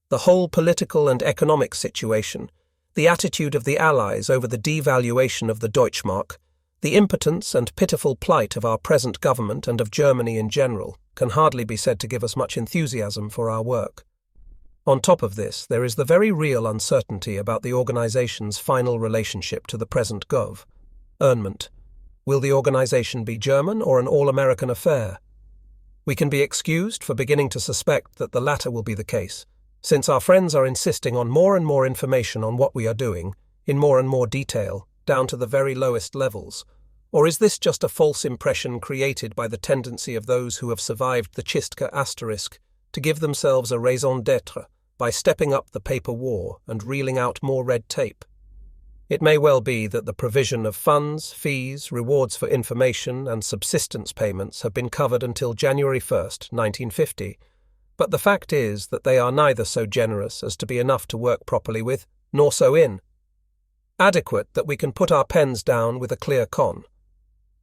The whole political and economic situation, the attitude of the Allies over the devaluation of the Deutschmark, the impotence and pitiful plight of our present government and of Germany in general can hardly be said to give us much enthusiasm for our work. On top of this, there is the very real uncertainty about the organization's final relationship to the present government. Will the organization be German or an all-American affair? We can be excused for beginning to suspect that the latter will be the case, since our friends are insisting on more and more information on what we are doing, in more and more detail, down to the very lowest levels. Or is this just a false impression created by the tendency of those who have survived the Chistka asterisk to give themselves a raison d'être by stepping up the paper war and reeling out more red tape? It may well be that the provision of funds, fees, rewards for information and subsistence payments have been covered until January 1st, 1950, but the fact is that they are neither so generous as to be enough to work properly with, nor so adequate that we can put our pens down with a clear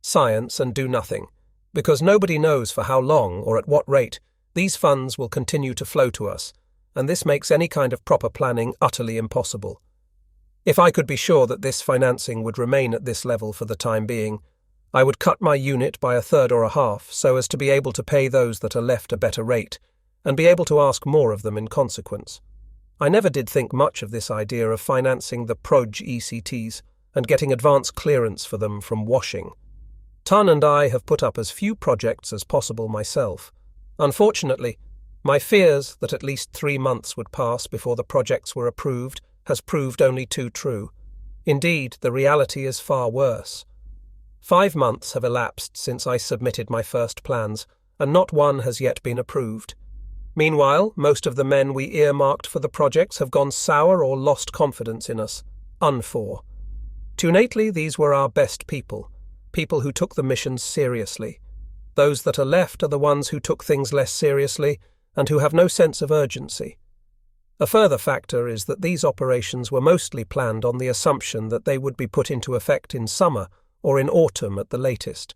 science and do nothing, because nobody knows for how long or at what rate these funds will continue to flow to us, and this makes any kind of proper planning utterly impossible. If I could be sure that this financing would remain at this level for the time being, I would cut my unit by a third or a half so as to be able to pay those that are left a better rate, and be able to ask more of them in consequence. I never did think much of this idea of financing the ECTs and getting advance clearance for them from Washington. Tun and I have put up as few projects as possible myself. Unfortunately, my fears that at least 3 months would pass before the projects were approved has proved only too true. Indeed, the reality is far worse. 5 months have elapsed since I submitted my first plans, and not one has yet been approved. Meanwhile, most of the men we earmarked for the projects have gone sour or lost confidence in us. Too lately, these were our best people who took the missions seriously. Those that are left are the ones who took things less seriously and who have no sense of urgency. A further factor is that these operations were mostly planned on the assumption that they would be put into effect in summer or in autumn at the latest.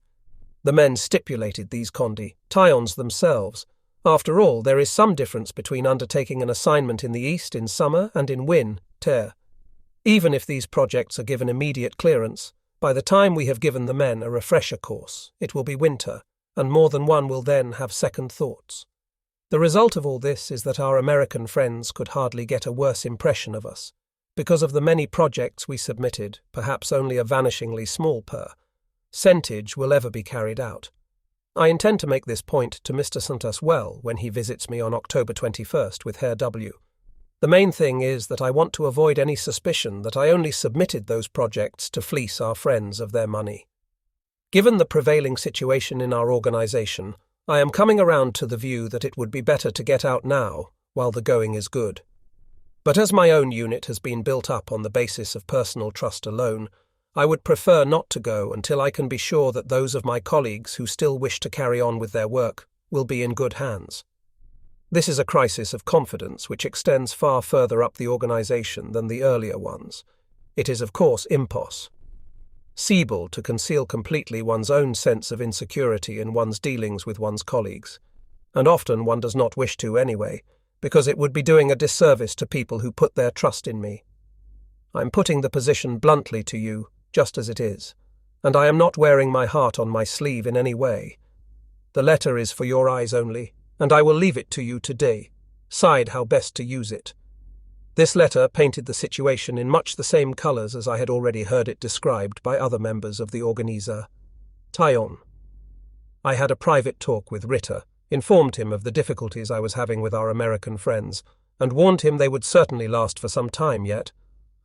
The men stipulated these conditions themselves. After all, there is some difference between undertaking an assignment in the east in summer and in winter. Even if these projects are given immediate clearance, by the time we have given the men a refresher course, it will be winter, and more than one will then have second thoughts. The result of all this is that our American friends could hardly get a worse impression of us. Because of the many projects we submitted, perhaps only a vanishingly small percentage will ever be carried out. I intend to make this point to Mr. St. as well when he visits me on October 21st with Herr W. The main thing is that I want to avoid any suspicion that I only submitted those projects to fleece our friends of their money. Given the prevailing situation in our organization, I am coming around to the view that it would be better to get out now, while the going is good. But as my own unit has been built up on the basis of personal trust alone, I would prefer not to go until I can be sure that those of my colleagues who still wish to carry on with their work will be in good hands. This is a crisis of confidence which extends far further up the organization than the earlier ones. It is, of course, impossible to conceal completely one's own sense of insecurity in one's dealings with one's colleagues, and often one does not wish to anyway, because it would be doing a disservice to people who put their trust in me. I am putting the position bluntly to you, just as it is, and I am not wearing my heart on my sleeve in any way. The letter is for your eyes only, and I will leave it to you today. Decide how best to use it. This letter painted the situation in much the same colours as I had already heard it described by other members of the Organizer. Taiwan. I had a private talk with Ritter, informed him of the difficulties I was having with our American friends, and warned him they would certainly last for some time yet.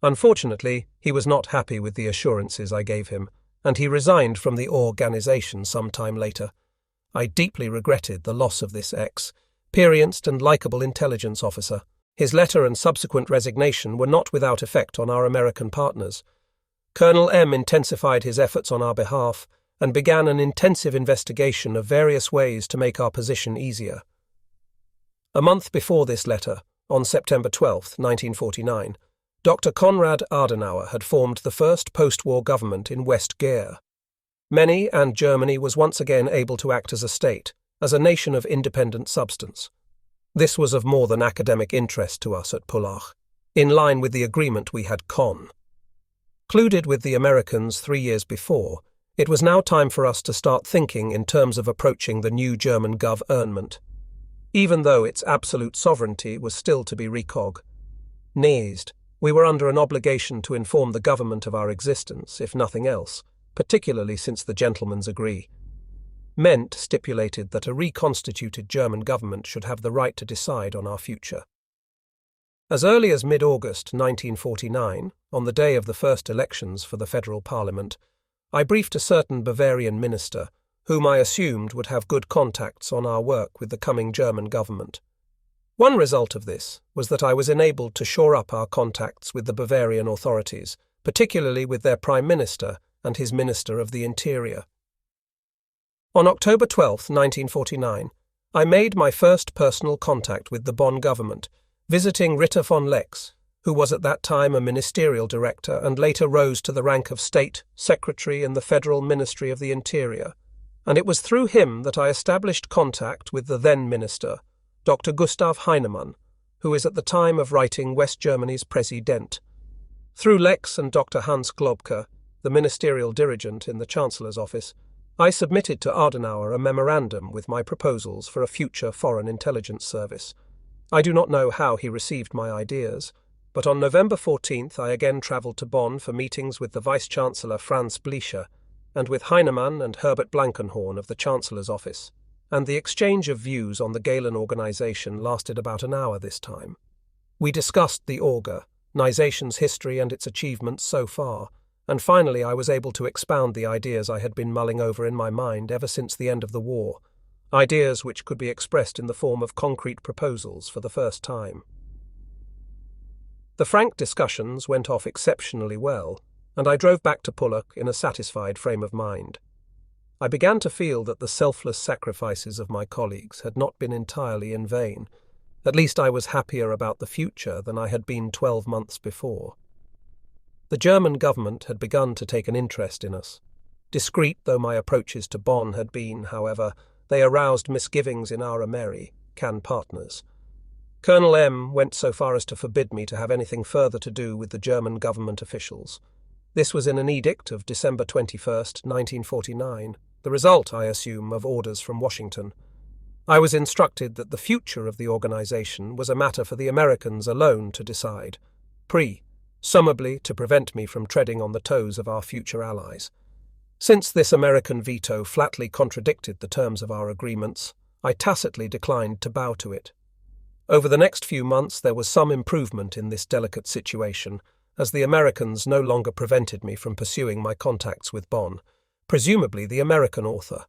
Unfortunately, he was not happy with the assurances I gave him, and he resigned from the organization some time later. I deeply regretted the loss of this experienced and likable intelligence officer. His letter and subsequent resignation were not without effect on our American partners. Colonel M intensified his efforts on our behalf and began an intensive investigation of various ways to make our position easier. A month before this letter, on September 12, 1949, Dr. Konrad Adenauer had formed the first post-war government in West Gare. Many and Germany was once again able to act as a state, as a nation of independent substance. This was of more than academic interest to us at Pullach, in line with the agreement we had concluded with the Americans 3 years before. It was now time for us to start thinking in terms of approaching the new German government, even though its absolute sovereignty was still to be recognized. We were under an obligation to inform the government of our existence, if nothing else, particularly since the gentlemen's agreement stipulated that a reconstituted German government should have the right to decide on our future. As early as mid-August 1949, on the day of the first elections for the federal parliament, I briefed a certain Bavarian minister, whom I assumed would have good contacts on our work with the coming German government. One result of this was that I was enabled to shore up our contacts with the Bavarian authorities, particularly with their Prime Minister and his Minister of the Interior. On October 12, 1949, I made my first personal contact with the Bonn government, visiting Ritter von Lex, who was at that time a ministerial director and later rose to the rank of State Secretary in the Federal Ministry of the Interior, and it was through him that I established contact with the then minister, Dr. Gustav Heinemann, who is at the time of writing West Germany's Präsident. Through Lex and Dr. Hans Globke, the ministerial dirigent in the Chancellor's office, I submitted to Adenauer a memorandum with my proposals for a future foreign intelligence service. I do not know how he received my ideas, but on November 14th I again travelled to Bonn for meetings with the Vice-Chancellor Franz Blücher and with Heinemann and Herbert Blankenhorn of the Chancellor's office, and the exchange of views on the Gehlen organization lasted about an hour this time. We discussed the organization's history and its achievements so far, and finally I was able to expound the ideas I had been mulling over in my mind ever since the end of the war, ideas which could be expressed in the form of concrete proposals for the first time. The frank discussions went off exceptionally well, and I drove back to Pullach in a satisfied frame of mind. I began to feel that the selfless sacrifices of my colleagues had not been entirely in vain. At least I was happier about the future than I had been 12 months before. The German government had begun to take an interest in us. Discreet though my approaches to Bonn had been, however, they aroused misgivings in our American partners. Colonel M went so far as to forbid me to have anything further to do with the German government officials. This was in an edict of December 21st, 1949, the result, I assume, of orders from Washington. I was instructed that the future of the organization was a matter for the Americans alone to decide, presumably to prevent me from treading on the toes of our future allies. Since this American veto flatly contradicted the terms of our agreements, I tacitly declined to bow to it. Over the next few months there was some improvement in this delicate situation, as the Americans no longer prevented me from pursuing my contacts with Bonn, presumably the American author.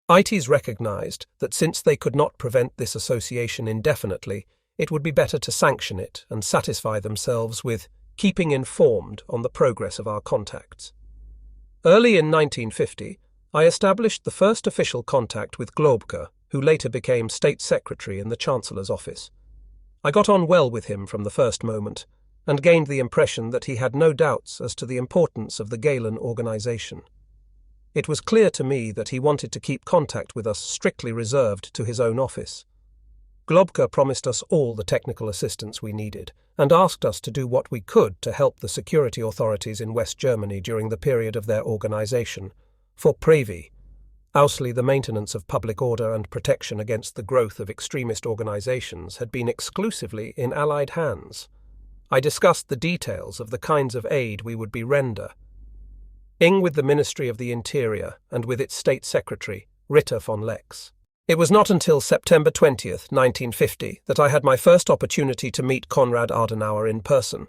ITs recognized that since they could not prevent this association indefinitely, it would be better to sanction it and satisfy themselves with keeping informed on the progress of our contacts. Early in 1950, I established the first official contact with Globke, who later became State Secretary in the Chancellor's office. I got on well with him from the first moment, and gained the impression that he had no doubts as to the importance of the Gehlen organization. It was clear to me that he wanted to keep contact with us strictly reserved to his own office. Globke promised us all the technical assistance we needed, and asked us to do what we could to help the security authorities in West Germany during the period of their organization, for Previously, the maintenance of public order and protection against the growth of extremist organizations had been exclusively in Allied hands. I discussed the details of the kinds of aid we would be render. Ing with the Ministry of the Interior and with its State Secretary, Ritter von Lex. It was not until September 20th, 1950, that I had my first opportunity to meet Konrad Adenauer in person.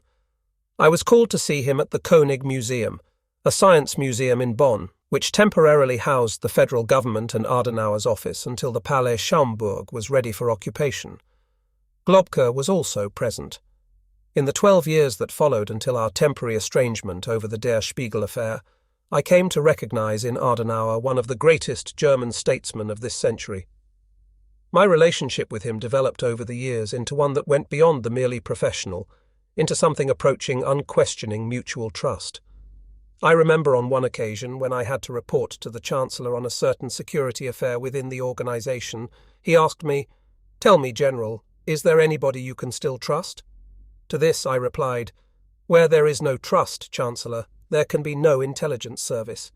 I was called to see him at the Koenig Museum, a science museum in Bonn, which temporarily housed the federal government and Adenauer's office until the Palais Schaumburg was ready for occupation. Globke was also present. In the 12 years that followed until our temporary estrangement over the Der Spiegel affair, I came to recognize in Adenauer one of the greatest German statesmen of this century. My relationship with him developed over the years into one that went beyond the merely professional, into something approaching unquestioning mutual trust. I remember on one occasion when I had to report to the Chancellor on a certain security affair within the organization, he asked me, "Tell me, General, is there anybody you can still trust?" To this I replied, "Where there is no trust, Chancellor, there can be no intelligence service."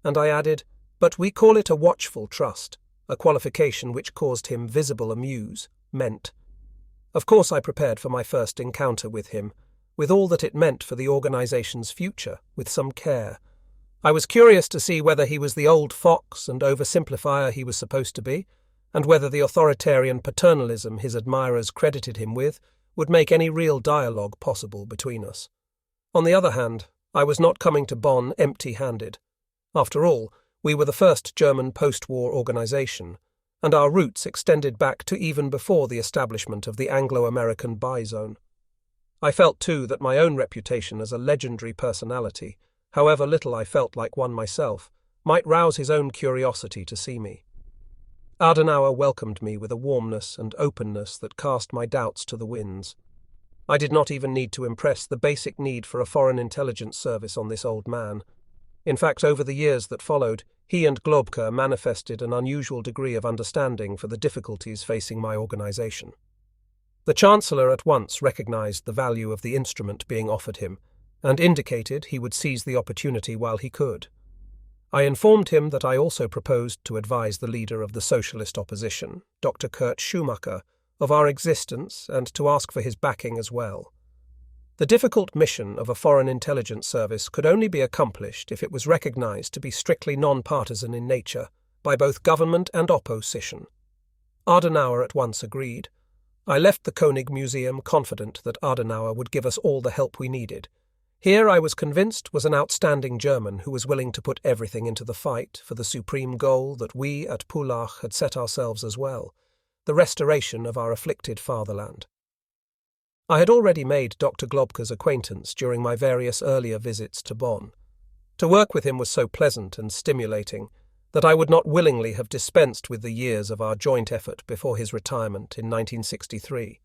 And I added, "But we call it a watchful trust," a qualification which caused him visible amusement. Of course I prepared for my first encounter with him, with all that it meant for the organization's future, with some care. I was curious to see whether he was the old fox and oversimplifier he was supposed to be, and whether the authoritarian paternalism his admirers credited him with would make any real dialogue possible between us. On the other hand, I was not coming to Bonn empty-handed. After all, we were the first German post-war organization, and our roots extended back to even before the establishment of the Anglo-American Bi-Zone. I felt, too, that my own reputation as a legendary personality, however little I felt like one myself, might rouse his own curiosity to see me. Adenauer welcomed me with a warmness and openness that cast my doubts to the winds. I did not even need to impress the basic need for a foreign intelligence service on this old man. In fact, over the years that followed, he and Globke manifested an unusual degree of understanding for the difficulties facing my organization. The Chancellor at once recognized the value of the instrument being offered him, and indicated he would seize the opportunity while he could. I informed him that I also proposed to advise the leader of the socialist opposition, Dr. Kurt Schumacher, of our existence and to ask for his backing as well. The difficult mission of a foreign intelligence service could only be accomplished if it was recognized to be strictly non-partisan in nature by both government and opposition. Adenauer at once agreed. I left the Koenig Museum confident that Adenauer would give us all the help we needed. Here, I was convinced, was an outstanding German who was willing to put everything into the fight for the supreme goal that we at Pullach had set ourselves as well, the restoration of our afflicted fatherland. I had already made Dr. Globke's acquaintance during my various earlier visits to Bonn. To work with him was so pleasant and stimulating that I would not willingly have dispensed with the years of our joint effort before his retirement in 1963.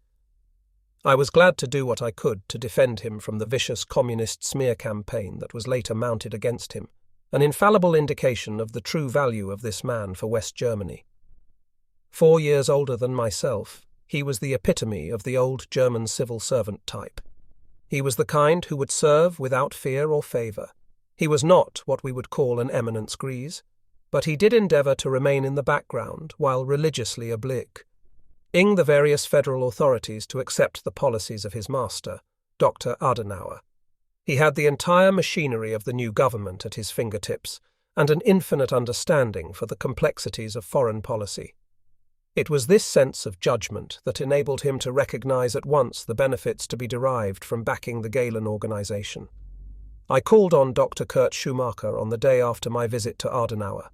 I was glad to do what I could to defend him from the vicious communist smear campaign that was later mounted against him, an infallible indication of the true value of this man for West Germany. 4 years older than myself, he was the epitome of the old German civil servant type. He was the kind who would serve without fear or favour. He was not what we would call an eminence grise, but he did endeavour to remain in the background while religiously oblique, ing the various federal authorities to accept the policies of his master, Dr. Adenauer. He had the entire machinery of the new government at his fingertips and an infinite understanding for the complexities of foreign policy. It was this sense of judgment that enabled him to recognize at once the benefits to be derived from backing the Gehlen organization. I called on Dr. Kurt Schumacher on the day after my visit to Adenauer.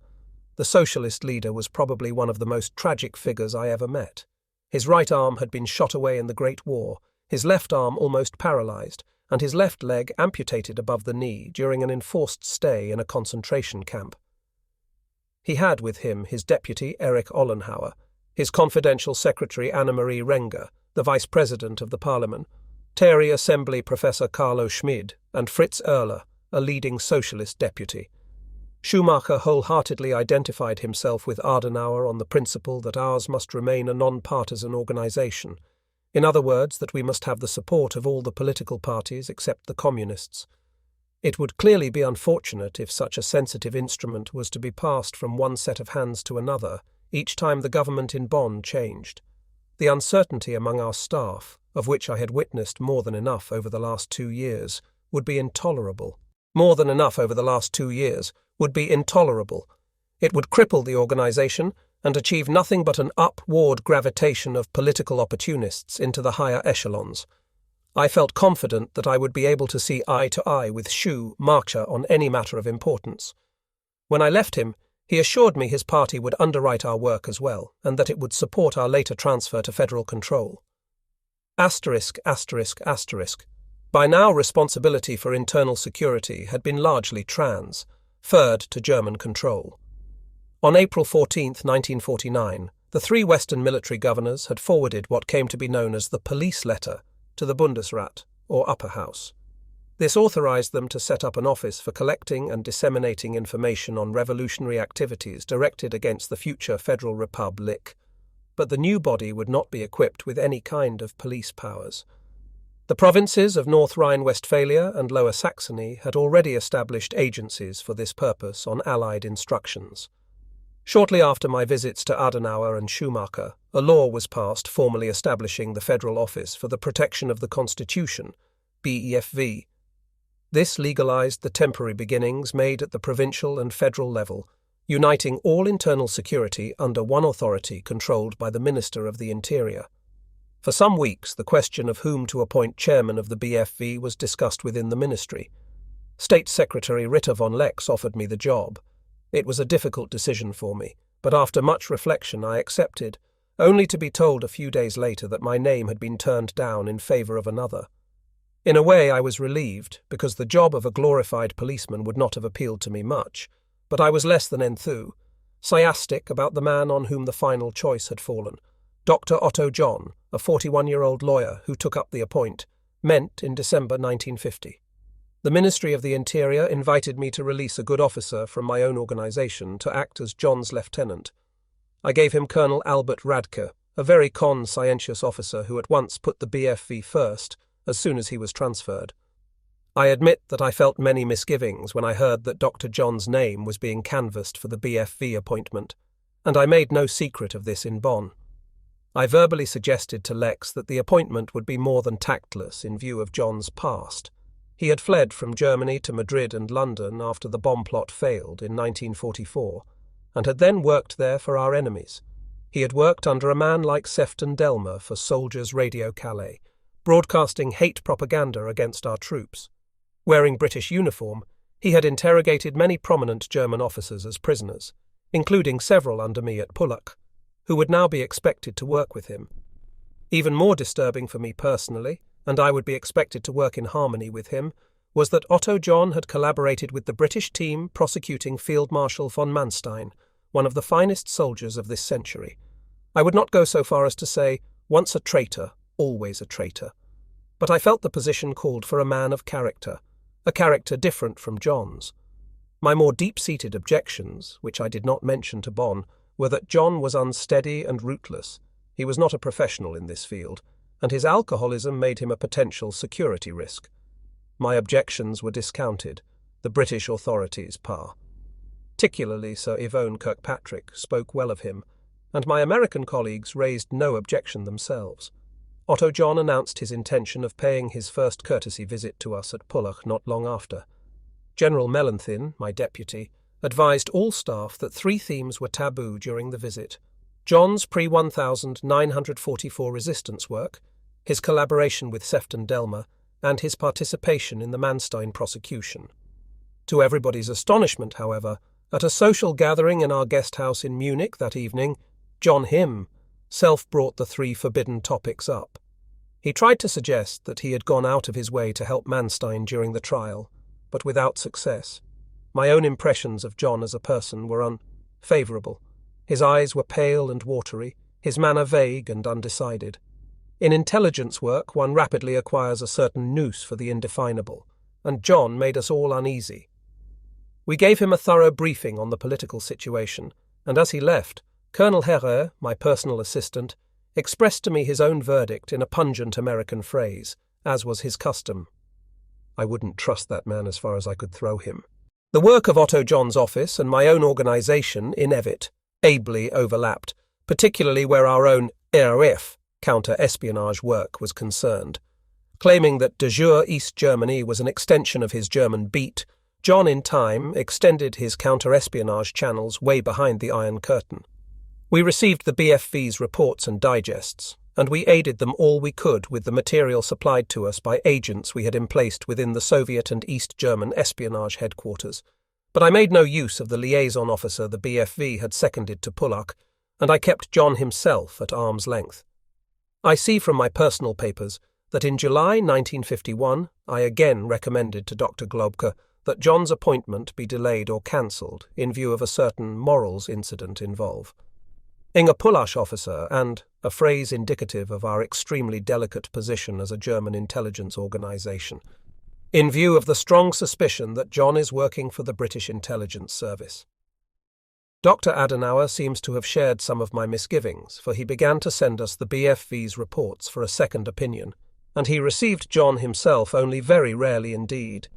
The socialist leader was probably one of the most tragic figures I ever met. His right arm had been shot away in the Great War, his left arm almost paralyzed, and his left leg amputated above the knee during an enforced stay in a concentration camp. He had with him his deputy Erich Ollenhauer, his confidential secretary Annemarie Renger, the vice president of the parliament, Terry Assembly Professor Carlo Schmid, and Fritz Oehler, a leading socialist deputy. Schumacher wholeheartedly identified himself with Adenauer on the principle that ours must remain a non-partisan organization. In other words, that we must have the support of all the political parties except the communists. It would clearly be unfortunate if such a sensitive instrument was to be passed from one set of hands to another each time the government in Bonn changed. The uncertainty among our staff, of which I had witnessed more than enough over the last 2 years, would be intolerable. more than enough over the last 2 years, would be intolerable. It would cripple the organization and achieve nothing but an upward gravitation of political opportunists into the higher echelons. I felt confident that I would be able to see eye to eye with Shu Marcha on any matter of importance. When I left him, he assured me his party would underwrite our work as well, and that it would support our later transfer to federal control. Asterisk. By now, responsibility for internal security had been largely transferred to German control. On April 14, 1949, the 3 Western military governors had forwarded what came to be known as the police letter to the Bundesrat, or Upper House. This authorized them to set up an office for collecting and disseminating information on revolutionary activities directed against the future Federal Republic, but the new body would not be equipped with any kind of police powers. The provinces of North Rhine-Westphalia and Lower Saxony had already established agencies for this purpose on Allied instructions. Shortly after my visits to Adenauer and Schumacher, a law was passed formally establishing the Federal Office for the Protection of the Constitution, BEFV. This legalized the temporary beginnings made at the provincial and federal level, uniting all internal security under one authority controlled by the Minister of the Interior. For some weeks, the question of whom to appoint chairman of the BFV was discussed within the ministry. State Secretary Ritter von Lex offered me the job. It was a difficult decision for me, but after much reflection I accepted, only to be told a few days later that my name had been turned down in favor of another. In a way I was relieved, because the job of a glorified policeman would not have appealed to me much, but I was less than enthusiastic about the man on whom the final choice had fallen, Dr. Otto John, a 41-year-old lawyer who took up the appointment in December 1950. The Ministry of the Interior invited me to release a good officer from my own organization to act as John's lieutenant. I gave him Colonel Albert Radke, a very conscientious officer who at once put the BFV first as soon as he was transferred. I admit that I felt many misgivings when I heard that Dr. John's name was being canvassed for the BFV appointment, and I made no secret of this in Bonn. I verbally suggested to Lex that the appointment would be more than tactless in view of John's past. He had fled from Germany to Madrid and London after the bomb plot failed in 1944, and had then worked there for our enemies. He had worked under a man like Sefton Delmer for Soldiers Radio Calais, broadcasting hate propaganda against our troops. Wearing British uniform, he had interrogated many prominent German officers as prisoners, including several under me at Pullach, who would now be expected to work with him. Even more disturbing for me personally, and I would be expected to work in harmony with him, was that Otto John had collaborated with the British team prosecuting Field Marshal von Manstein, one of the finest soldiers of this century. I would not go so far as to say, once a traitor, always a traitor. But I felt the position called for a man of character, a character different from John's. My more deep-seated objections, which I did not mention to Bonn, were that John was unsteady and rootless. He was not a professional in this field, and his alcoholism made him a potential security risk. My objections were discounted. The British authorities, particularly Sir Yvonne Kirkpatrick, spoke well of him, and my American colleagues raised no objection themselves. Otto John announced his intention of paying his first courtesy visit to us at Pullach not long after. General Mellenthin, my deputy, advised all staff that 3 themes were taboo during the visit: John's pre-1944 resistance work, his collaboration with Sefton Delmer, and his participation in the Manstein prosecution. To everybody's astonishment, however, at a social gathering in our guest house in Munich that evening, John himself brought the 3 forbidden topics up. He tried to suggest that he had gone out of his way to help Manstein during the trial, but without success. My own impressions of John as a person were unfavourable. His eyes were pale and watery, his manner vague and undecided. In intelligence work, one rapidly acquires a certain nous for the indefinable, and John made us all uneasy. We gave him a thorough briefing on the political situation, and as he left, Colonel Herrer, my personal assistant, expressed to me his own verdict in a pungent American phrase, as was his custom. I wouldn't trust that man as far as I could throw him. The work of Otto John's office and my own organization in Evit ably overlapped, particularly where our own RAF counter-espionage work was concerned. Claiming that de jure East Germany was an extension of his German beat, John, in time, extended his counter-espionage channels way behind the Iron Curtain. We received the BFV's reports and digests, and we aided them all we could with the material supplied to us by agents we had emplaced within the Soviet and East German espionage headquarters. But I made no use of the liaison officer the BFV had seconded to Pullach, and I kept John himself at arm's length. I see from my personal papers that in July 1951 I again recommended to Dr. Globke that John's appointment be delayed or cancelled in view of a certain morals incident involved. Being a Pullach officer and a phrase indicative of our extremely delicate position as a German intelligence organisation, in view of the strong suspicion that John is working for the British Intelligence Service. Dr. Adenauer seems to have shared some of my misgivings, for he began to send us the BFV's reports for a second opinion, and he received John himself only very rarely indeed.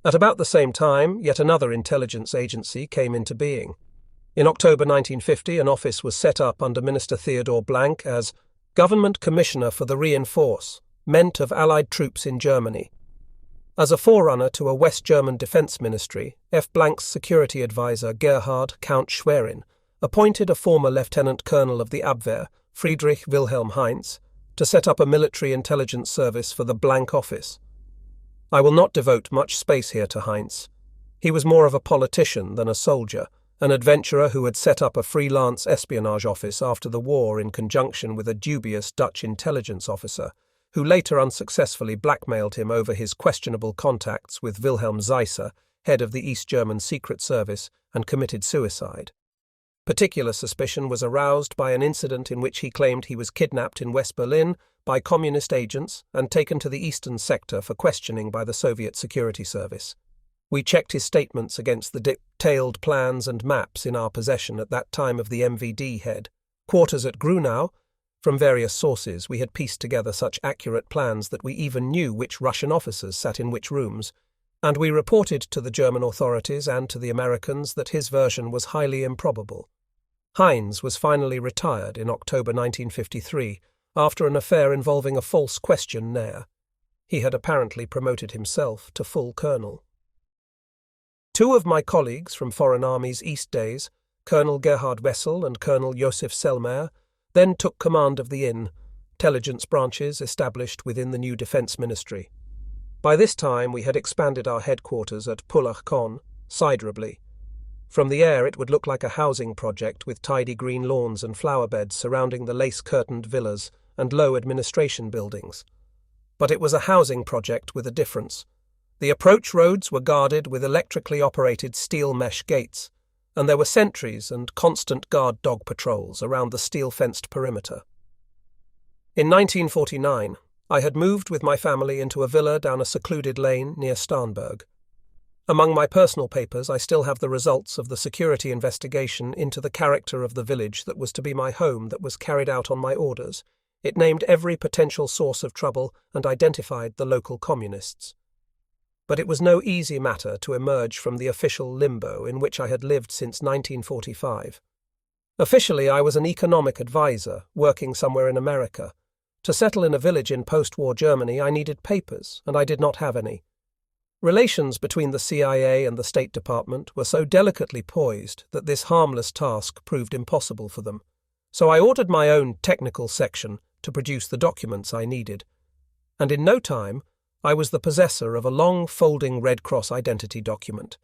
At about the same time, yet another intelligence agency came into being. In October 1950, an office was set up under Minister Theodor Blank as Government Commissioner for the Reinforcement of Allied Troops in Germany. As a forerunner to a West German Defense Ministry, F. Blank's security advisor Gerhard Count Schwerin appointed a former lieutenant colonel of the Abwehr, Friedrich Wilhelm Heinz, to set up a military intelligence service for the Blank office. I will not devote much space here to Heinz. He was more of a politician than a soldier, an adventurer who had set up a freelance espionage office after the war in conjunction with a dubious Dutch intelligence officer, who later unsuccessfully blackmailed him over his questionable contacts with Wilhelm Zeisser, head of the East German Secret Service, and committed suicide. Particular suspicion was aroused by an incident in which he claimed he was kidnapped in West Berlin by communist agents and taken to the eastern sector for questioning by the Soviet Security Service. We checked his statements against the detailed plans and maps in our possession at that time of the MVD head, quarters at Grunau. From various sources we had pieced together such accurate plans that we even knew which Russian officers sat in which rooms, and we reported to the German authorities and to the Americans that his version was highly improbable. Heinz was finally retired in October 1953 after an affair involving a false questionnaire. He had apparently promoted himself to full colonel. Two of my colleagues from Foreign Armies East days, Colonel Gerhard Wessel and Colonel Josef Selmayr, then took command of the intelligence branches established within the new Defence Ministry. By this time we had expanded our headquarters at Pullach-Kohn considerably. From the air it would look like a housing project with tidy green lawns and flower beds surrounding the lace-curtained villas and low administration buildings. But it was a housing project with a difference. The approach roads were guarded with electrically operated steel mesh gates, and there were sentries and constant guard dog patrols around the steel-fenced perimeter. In 1949, I had moved with my family into a villa down a secluded lane near Starnberg. Among my personal papers, I still have the results of the security investigation into the character of the village that was to be my home that was carried out on my orders. It named every potential source of trouble and identified the local communists. But it was no easy matter to emerge from the official limbo in which I had lived since 1945. Officially, I was an economic advisor, working somewhere in America. To settle in a village in post-war Germany, I needed papers, and I did not have any. Relations between the CIA and the State Department were so delicately poised that this harmless task proved impossible for them. So I ordered my own technical section to produce the documents I needed. And in no time, I was the possessor of a long folding Red Cross identity document.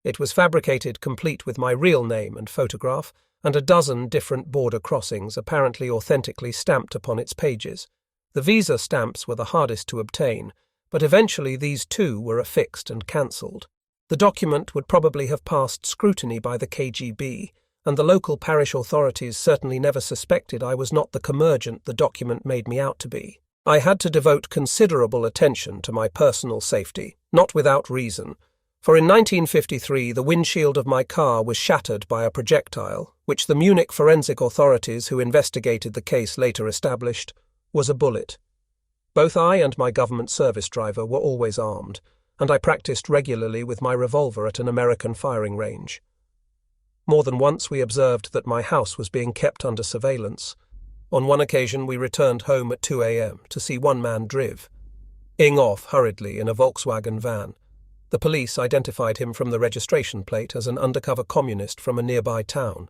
It was fabricated complete with my real name and photograph, and a dozen different border crossings apparently authentically stamped upon its pages. The visa stamps were the hardest to obtain, but eventually these too were affixed and cancelled. The document would probably have passed scrutiny by the KGB, and the local parish authorities certainly never suspected I was not the commergent the document made me out to be. I had to devote considerable attention to my personal safety, not without reason, for in 1953 the windshield of my car was shattered by a projectile, which the Munich forensic authorities who investigated the case later established was a bullet. Both I and my government service driver were always armed, and I practiced regularly with my revolver at an American firing range. More than once we observed that my house was being kept under surveillance. On one occasion we returned home at 2 a.m. to see one man drive off hurriedly in a Volkswagen van. The police identified him from the registration plate as an undercover communist from a nearby town.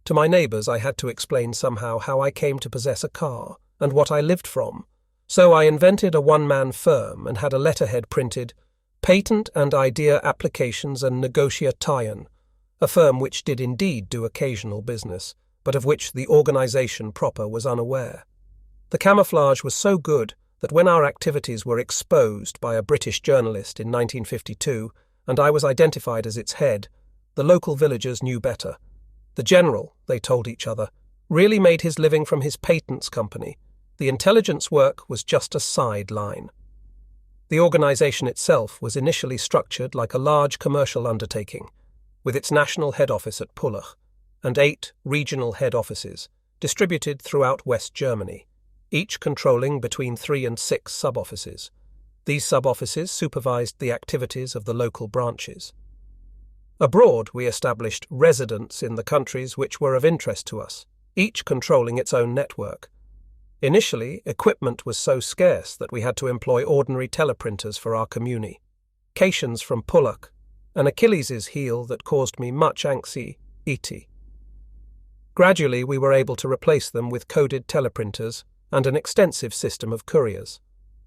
To my neighbours I had to explain somehow how I came to possess a car and what I lived from, so I invented a one-man firm and had a letterhead printed, Patent and Idea Applications and Negotiation, a firm which did indeed do occasional business, but of which the organisation proper was unaware. The camouflage was so good that when our activities were exposed by a British journalist in 1952 and I was identified as its head, the local villagers knew better. The general, they told each other, really made his living from his patents company. The intelligence work was just a sideline. The organisation itself was initially structured like a large commercial undertaking, with its national head office at Pullach and 8 regional head offices distributed throughout West Germany, each controlling between 3 and 6 sub-offices. These sub-offices supervised the activities of the local branches. Abroad, we established residents in the countries which were of interest to us, each controlling its own network. Initially, equipment was so scarce that we had to employ ordinary teleprinters for our communications from Pullach, an Achilles' heel that caused me much anxiety. Gradually, we were able to replace them with coded teleprinters and an extensive system of couriers.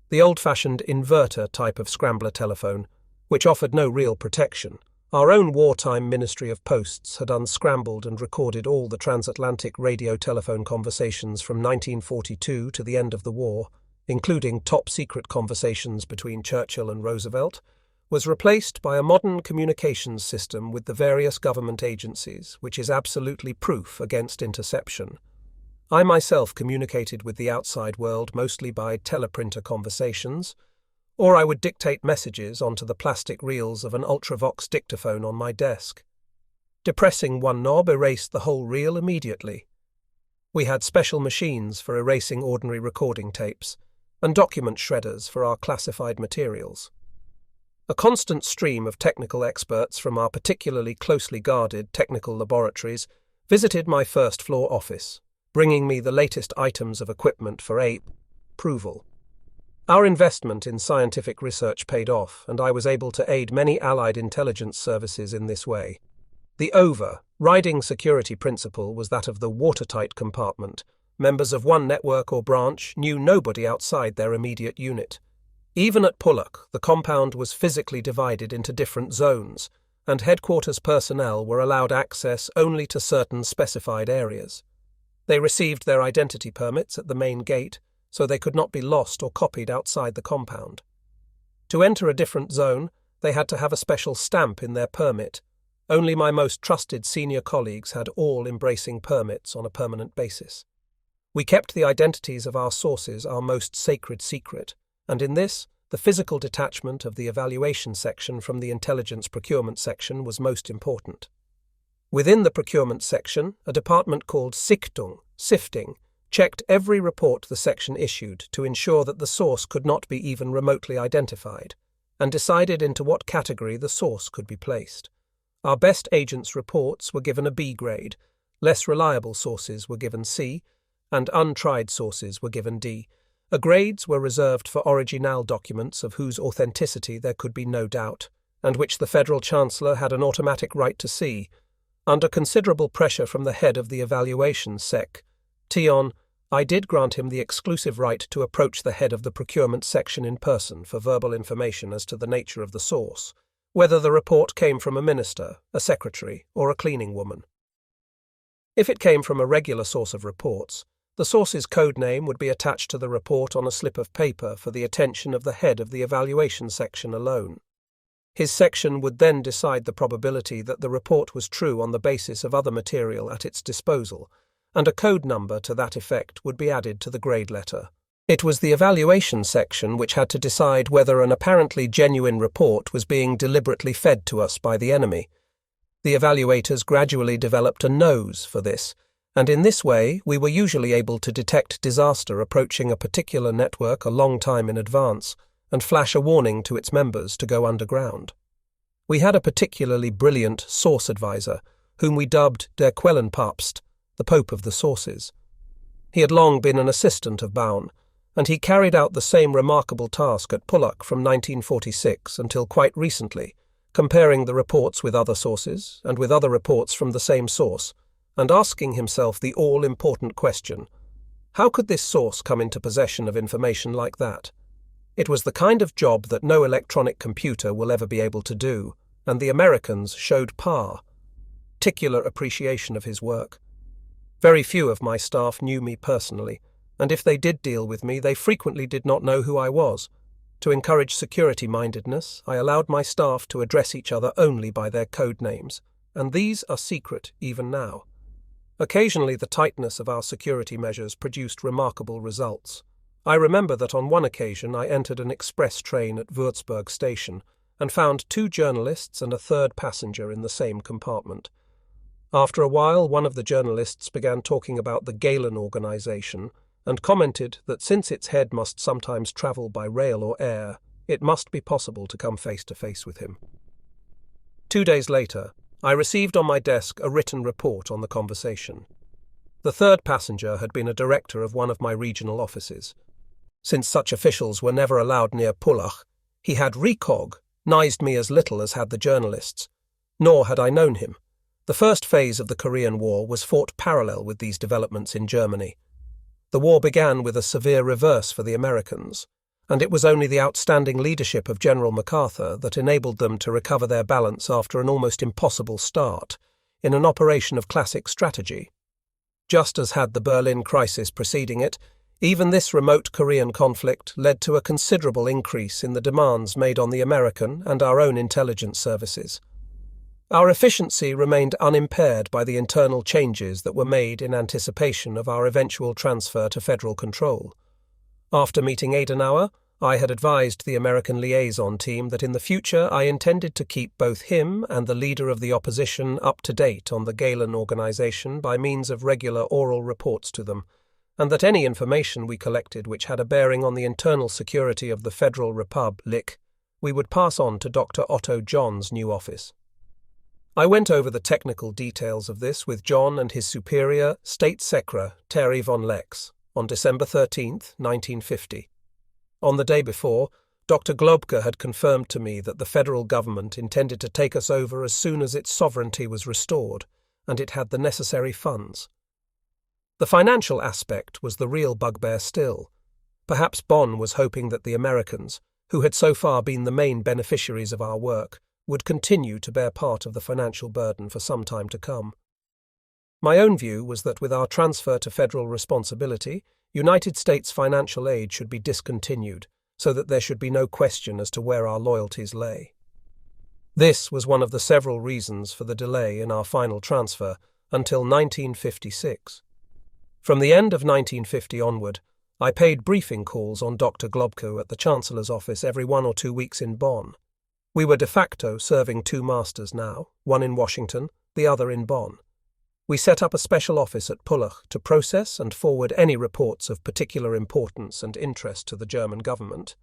The old-fashioned inverter type of scrambler telephone, which offered no real protection. Our own wartime Ministry of Posts had unscrambled and recorded all the transatlantic radio-telephone conversations from 1942 to the end of the war, including top-secret conversations between Churchill and Roosevelt, was replaced by a modern communications system with the various government agencies, which is absolutely proof against interception. I myself communicated with the outside world mostly by teleprinter conversations, or I would dictate messages onto the plastic reels of an Ultravox dictaphone on my desk. Depressing one knob erased the whole reel immediately. We had special machines for erasing ordinary recording tapes, and document shredders for our classified materials. A constant stream of technical experts from our particularly closely guarded technical laboratories visited my first-floor office, bringing me the latest items of equipment for approval. Our investment in scientific research paid off, and I was able to aid many Allied intelligence services in this way. The overriding security principle was that of the watertight compartment. Members of one network or branch knew nobody outside their immediate unit. Even at Pullach, the compound was physically divided into different zones, and headquarters personnel were allowed access only to certain specified areas. They received their identity permits at the main gate, so they could not be lost or copied outside the compound. To enter a different zone, they had to have a special stamp in their permit. Only my most trusted senior colleagues had all-embracing permits on a permanent basis. We kept the identities of our sources our most sacred secret, and in this, the physical detachment of the evaluation section from the intelligence procurement section was most important. Within the procurement section, a department called Sichtung, sifting, checked every report the section issued to ensure that the source could not be even remotely identified, and decided into what category the source could be placed. Our best agents' reports were given a B grade, less reliable sources were given C, and untried sources were given D. Grades were reserved for original documents of whose authenticity there could be no doubt, and which the Federal Chancellor had an automatic right to see. Under considerable pressure from the head of the evaluation sec, Tion, I did grant him the exclusive right to approach the head of the procurement section in person for verbal information as to the nature of the source, whether the report came from a minister, a secretary, or a cleaning woman. If it came from a regular source of reports, the source's code name would be attached to the report on a slip of paper for the attention of the head of the evaluation section alone. His section would then decide the probability that the report was true on the basis of other material at its disposal, and a code number to that effect would be added to the grade letter. It was the evaluation section which had to decide whether an apparently genuine report was being deliberately fed to us by the enemy. The evaluators gradually developed a nose for this, and in this way we were usually able to detect disaster approaching a particular network a long time in advance, and flash a warning to its members to go underground. We had a particularly brilliant source advisor, whom we dubbed Der Quellenpapst, the Pope of the Sources. He had long been an assistant of Baun, and he carried out the same remarkable task at Pullach from 1946 until quite recently, comparing the reports with other sources and with other reports from the same source, and asking himself the all-important question: how could this source come into possession of information like that? It was the kind of job that no electronic computer will ever be able to do, and the Americans showed particular appreciation of his work. Very few of my staff knew me personally, and if they did deal with me, they frequently did not know who I was. To encourage security-mindedness, I allowed my staff to address each other only by their code names, and these are secret even now. Occasionally, the tightness of our security measures produced remarkable results. I remember that on one occasion I entered an express train at Würzburg station and found 2 journalists and a 3rd passenger in the same compartment. After a while, one of the journalists began talking about the Gehlen organization and commented that since its head must sometimes travel by rail or air, it must be possible to come face to face with him. 2 days later, I received on my desk a written report on the conversation. The 3rd passenger had been a director of one of my regional offices. Since such officials were never allowed near Pullach, he had recognized me as little as had the journalists, nor had I known him. The first phase of the Korean War was fought parallel with these developments in Germany. The war began with a severe reverse for the Americans, and it was only the outstanding leadership of General MacArthur that enabled them to recover their balance after an almost impossible start, in an operation of classic strategy. Just as had the Berlin crisis preceding it, even this remote Korean conflict led to a considerable increase in the demands made on the American and our own intelligence services. Our efficiency remained unimpaired by the internal changes that were made in anticipation of our eventual transfer to federal control. After meeting Adenauer, I had advised the American liaison team that in the future I intended to keep both him and the leader of the opposition up to date on the Gehlen organization by means of regular oral reports to them, and that any information we collected which had a bearing on the internal security of the Federal Republic we would pass on to Dr. Otto John's new office. I went over the technical details of this with John and his superior, State Secretary Terry von Lex, on December 13, 1950. On the day before, Dr. Globke had confirmed to me that the federal government intended to take us over as soon as its sovereignty was restored, and it had the necessary funds. The financial aspect was the real bugbear still. Perhaps Bonn was hoping that the Americans, who had so far been the main beneficiaries of our work, would continue to bear part of the financial burden for some time to come. My own view was that with our transfer to federal responsibility, United States financial aid should be discontinued, so that there should be no question as to where our loyalties lay. This was one of the several reasons for the delay in our final transfer until 1956. From the end of 1950 onward, I paid briefing calls on Dr. Globke at the Chancellor's office every 1 or 2 weeks in Bonn. We were de facto serving 2 masters now, one in Washington, the other in Bonn. We set up a special office at Pullach to process and forward any reports of particular importance and interest to the German government.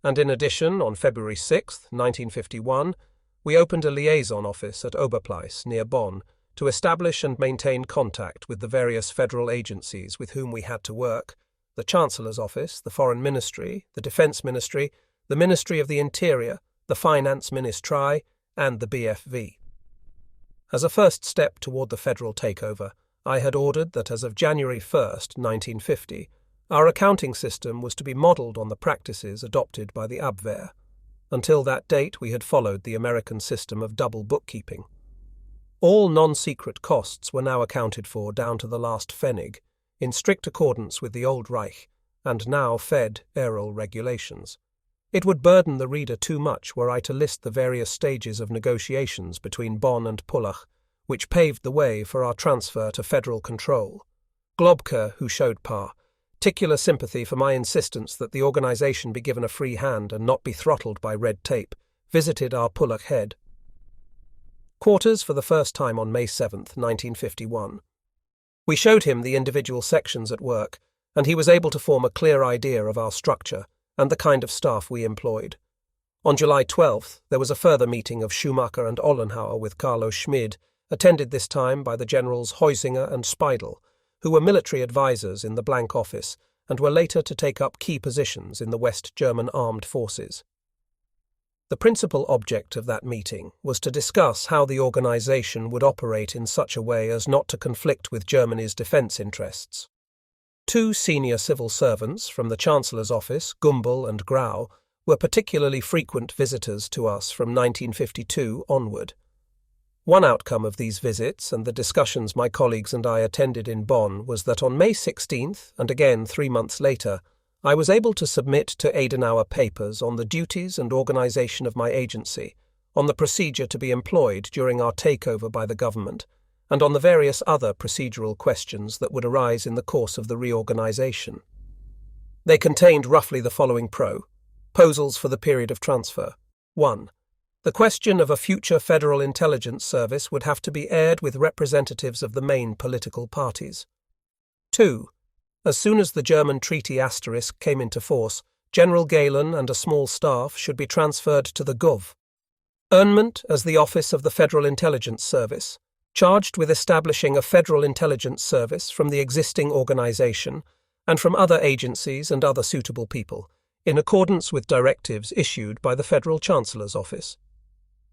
And in addition, on February 6, 1951, we opened a liaison office at Oberpleis near Bonn to establish and maintain contact with the various federal agencies with whom we had to work: the Chancellor's office, the Foreign Ministry, the Defense Ministry, the Ministry of the Interior, the Finance Ministry, and the BFV. As a first step toward the federal takeover, I had ordered that as of January 1, 1950, our accounting system was to be modelled on the practices adopted by the Abwehr. Until that date, we had followed the American system of double bookkeeping. All non-secret costs were now accounted for down to the last pfennig, in strict accordance with the old Reich and now federal regulations. It would burden the reader too much were I to list the various stages of negotiations between Bonn and Pullach, which paved the way for our transfer to federal control. Globke, who showed particular sympathy for my insistence that the organization be given a free hand and not be throttled by red tape, visited our Pullach head quarters for the first time on May 7, 1951. We showed him the individual sections at work, and he was able to form a clear idea of our structure and the kind of staff we employed. On July 12th, there was a further meeting of Schumacher and Ollenhauer with Carlo Schmid, attended this time by the generals Heusinger and Speidel, who were military advisers in the blank office and were later to take up key positions in the West German armed forces. The principal object of that meeting was to discuss how the organization would operate in such a way as not to conflict with Germany's defense interests. Two senior civil servants from the Chancellor's office, Gumbel and Grau, were particularly frequent visitors to us from 1952 onward. One outcome of these visits and the discussions my colleagues and I attended in Bonn was that on May 16th, and again 3 months later, I was able to submit to Adenauer papers on the duties and organization of my agency, on the procedure to be employed during our takeover by the government, and on the various other procedural questions that would arise in the course of the reorganization. They contained roughly the following proposals for the period of transfer. 1. The question of a future Federal Intelligence Service would have to be aired with representatives of the main political parties. 2. As soon as the German Treaty * came into force, General Gehlen and a small staff should be transferred to the Government as the Office of the Federal Intelligence Service, charged with establishing a Federal Intelligence Service from the existing organization and from other agencies and other suitable people, in accordance with directives issued by the Federal Chancellor's Office.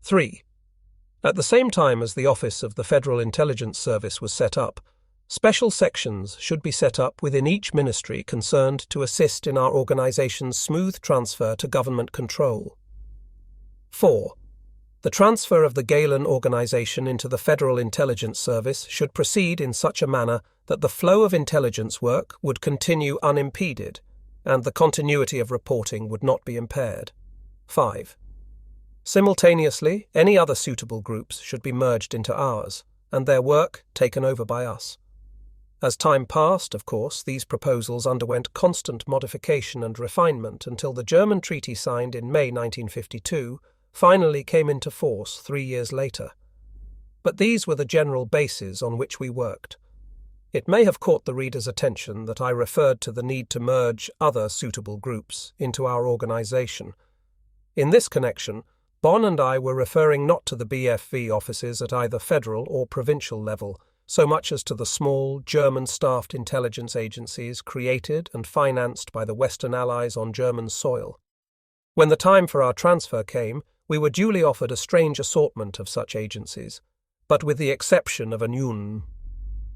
3. At the same time as the Office of the Federal Intelligence Service was set up, special sections should be set up within each ministry concerned to assist in our organization's smooth transfer to government control. 4. The transfer of the Gehlen organization into the Federal Intelligence Service should proceed in such a manner that the flow of intelligence work would continue unimpeded, and the continuity of reporting would not be impaired. 5. Simultaneously, any other suitable groups should be merged into ours, and their work taken over by us. As time passed, of course, these proposals underwent constant modification and refinement until the German treaty signed in May 1952 finally came into force 3 years later. But these were the general bases on which we worked. It may have caught the reader's attention that I referred to the need to merge other suitable groups into our organization. In this connection, Bonn and I were referring not to the BFV offices at either federal or provincial level, so much as to the small, German-staffed intelligence agencies created and financed by the Western Allies on German soil. When the time for our transfer came, we were duly offered a strange assortment of such agencies, but with the exception of an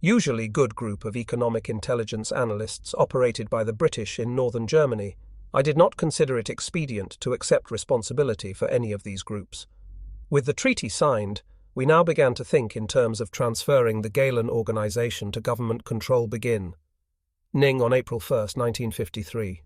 usually good group of economic intelligence analysts operated by the British in northern Germany, I did not consider it expedient to accept responsibility for any of these groups. With the treaty signed, we now began to think in terms of transferring the Gehlen organization to government control. Ning on April 1, 1953.